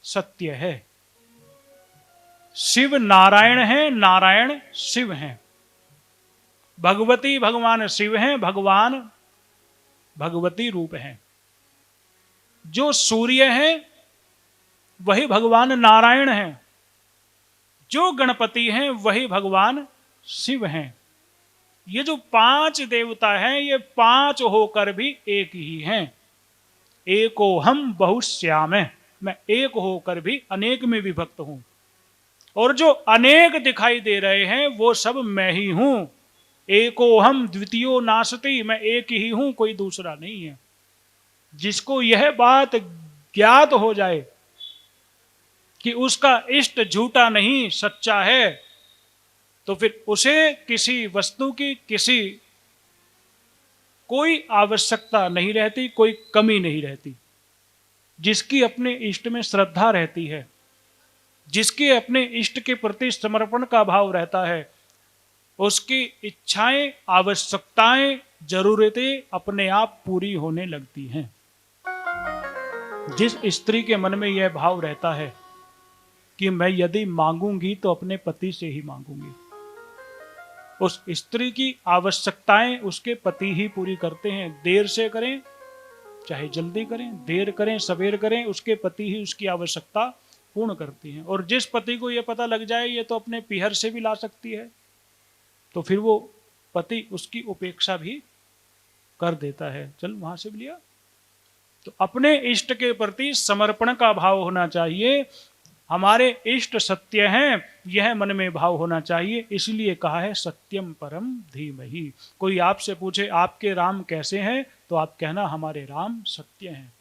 सत्य है। शिव नारायण है, नारायण शिव हैं। भगवती भगवान शिव हैं, भगवान भगवती रूप हैं। जो सूर्य है वही भगवान नारायण हैं, जो गणपति हैं वही भगवान शिव हैं। ये जो पांच देवता हैं ये पांच होकर भी एक ही हैं। एको हम बहुश्याम, मैं एक होकर भी अनेक में विभक्त हूं, और जो अनेक दिखाई दे रहे हैं वो सब मैं ही हूं। एको हम द्वितीयो नासति, मैं एक ही हूं, कोई दूसरा नहीं है। जिसको यह बात ज्ञात हो जाए कि उसका इष्ट झूठा नहीं सच्चा है, तो फिर उसे किसी वस्तु की कोई आवश्यकता नहीं रहती, कोई कमी नहीं रहती। जिसकी अपने इष्ट में श्रद्धा रहती है, जिसके अपने इष्ट के प्रति समर्पण का भाव रहता है, उसकी इच्छाएं, आवश्यकताएं, जरूरतें अपने आप पूरी होने लगती हैं। जिस स्त्री के मन में यह भाव रहता है कि मैं यदि मांगूंगी तो अपने पति से ही मांगूंगी, उस स्त्री की आवश्यकताएं उसके पति ही पूरी करते हैं। देर से करें चाहे जल्दी करें, देर करें सवेर करें, उसके पति ही उसकी आवश्यकता पूर्ण करती हैं। और जिस पति को यह पता लग जाए ये तो अपने पीहर से भी ला सकती है, तो फिर वो पति उसकी उपेक्षा भी कर देता है। चल वहां से भी लिया। तो अपने इष्ट के प्रति समर्पण का भाव होना चाहिए। हमारे इष्ट सत्य हैं, यह मन में भाव होना चाहिए। इसलिए कहा है सत्यम परम धीमहि। कोई आपसे पूछे आपके राम कैसे हैं, तो आप कहना हमारे राम सत्य हैं।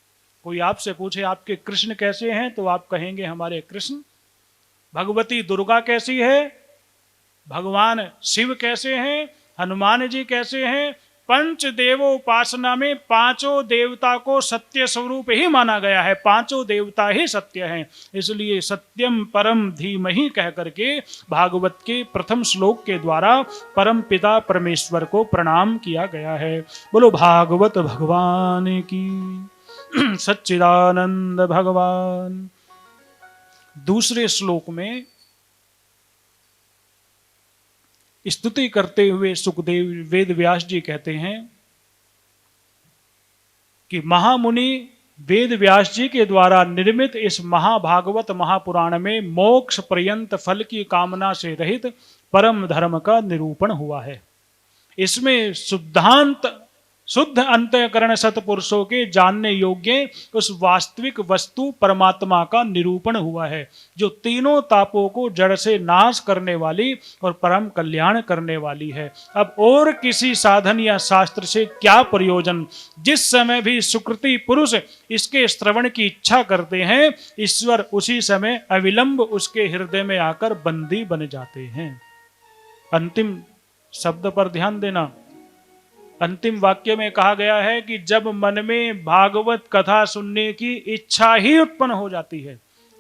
कोई आपसे पूछे आपके कृष्ण कैसे हैं, तो आप कहेंगे हमारे कृष्ण। भगवती दुर्गा कैसी है, भगवान शिव कैसे हैं, हनुमान जी कैसे हैं। पंच देवोपासना में पांचों देवता को सत्य स्वरूप ही माना गया है, पांचों देवता ही सत्य हैं। इसलिए सत्यम परम धीमहि कह करके भागवत के प्रथम श्लोक के द्वारा परम पिता परमेश्वर को प्रणाम किया गया है। बोलो भागवत भगवान की, सच्चिदानंद भगवान। दूसरे श्लोक में स्तुति करते हुए सुखदेव वेद व्यास जी कहते हैं कि महामुनि वेद व्यास जी के द्वारा निर्मित इस महाभागवत महापुराण में मोक्ष पर्यंत फल की कामना से रहित परम धर्म का निरूपण हुआ है। इसमें शुद्ध अंतःकरण सत्पुरुषों के जानने योग्य उस वास्तविक वस्तु परमात्मा का निरूपण हुआ है, जो तीनों तापों को जड़ से नाश करने वाली और परम कल्याण करने वाली है। अब और किसी साधन या शास्त्र से क्या प्रयोजन। जिस समय भी सुकृति पुरुष इसके श्रवण की इच्छा करते हैं, ईश्वर उसी समय अविलंब उसके हृदय में आकर बंदी बन जाते हैं। अंतिम शब्द पर ध्यान देना। अंतिम वाक्य में कहा गया है कि जब मन में भागवत कथा सुनने की इच्छा ही उत्पन्न हो जाती है,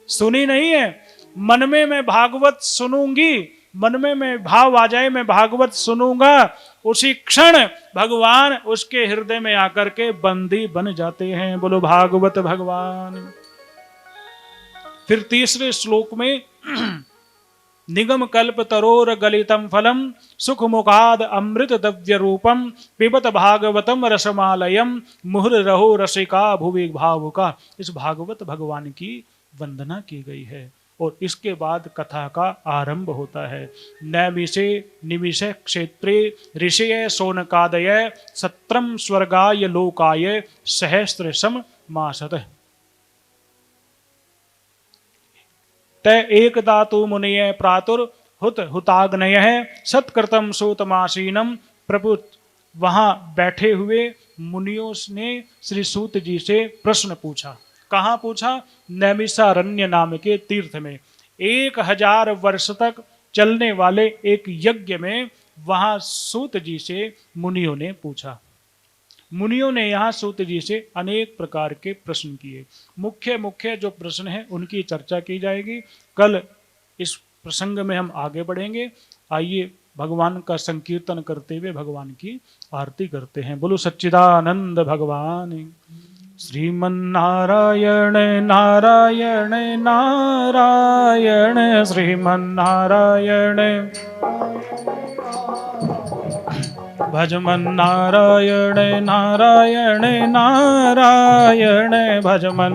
सुनी नहीं है, मन में मैं भागवत सुनूंगी, मन में मैं भाव आ जाए मैं भागवत सुनूंगा, उसी क्षण भगवान उसके हृदय में आकर के बंदी बन जाते हैं। बोलो भागवत भगवान। फिर तीसरे श्लोक में निगम कल्प तरोर गलितम फलम सुख मुखाद अमृत दव्य रूपम पिबत भागवतम रसमालयम मुहुर रहो रसिका भुवि भावुका। इस भागवत भगवान की वंदना की गई है और इसके बाद कथा का आरंभ होता है। नैमिषे निमिषे क्षेत्रे ऋषय सोनकादय सत्रम स्वर्गाय लोकाय सहस्त्रशम मासतः तय एक दातु मुनिय प्रातुर हुत हुताग्नय सत्कृतम सूतमासीनम प्रभु। वहां बैठे हुए मुनियों ने श्री सूत जी से प्रश्न पूछा। कहाँ पूछा? नैमिषारण्य नाम के तीर्थ में 1000 वर्ष तक चलने वाले एक यज्ञ में वहां सूत जी से मुनियों ने पूछा। मुनियों ने यहाँ सूत जी से अनेक प्रकार के प्रश्न किए। मुख्य मुख्य जो प्रश्न हैं उनकी चर्चा की जाएगी। कल इस प्रसंग में हम आगे बढ़ेंगे। आइए भगवान का संकीर्तन करते हुए भगवान की आरती करते हैं। बोलो सच्चिदानंद भगवान। श्रीमन्नारायण नारायण नारायण श्रीमन्नारायण भजमन नारायण नारायण नारायण भजमन।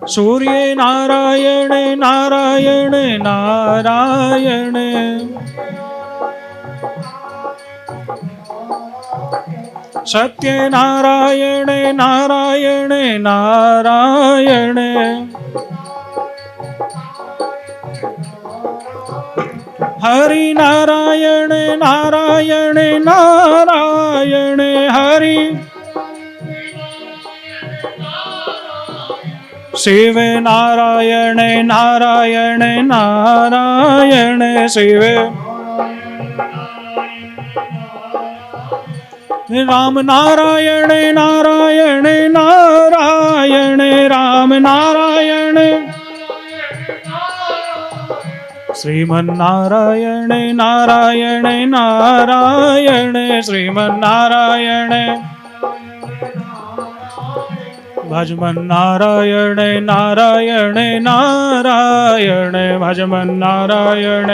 सूर्य नारायण नारायण नारायण सत्य नारायण नारायण नारायण हरि नारायण नारायण नारायण हरि शिव नारायण नारायण नारायण शिव राम नारायण नारायण नारायण राम नारायण श्रीमन्नारायण नारायण नारायण श्रीमन्नारायण भजमन नारायण नारायण नारायण भजमन नारायण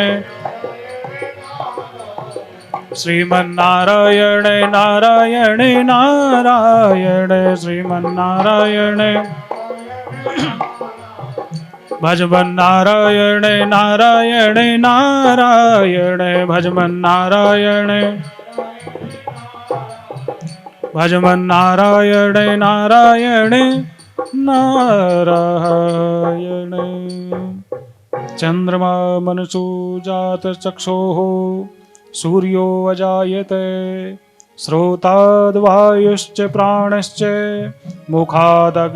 श्रीमन्नारायण नारायण नारायण श्रीमन्नारायण भजमन नारायण नारायण नारायण भजमन नारायण भजमन नारायण नारायण नारायण। चंद्रमा मनसो जात चक्षोः सूर्यो अजायते श्रोताद्वायुश्च प्राणश्च मुखादग्निरजायते।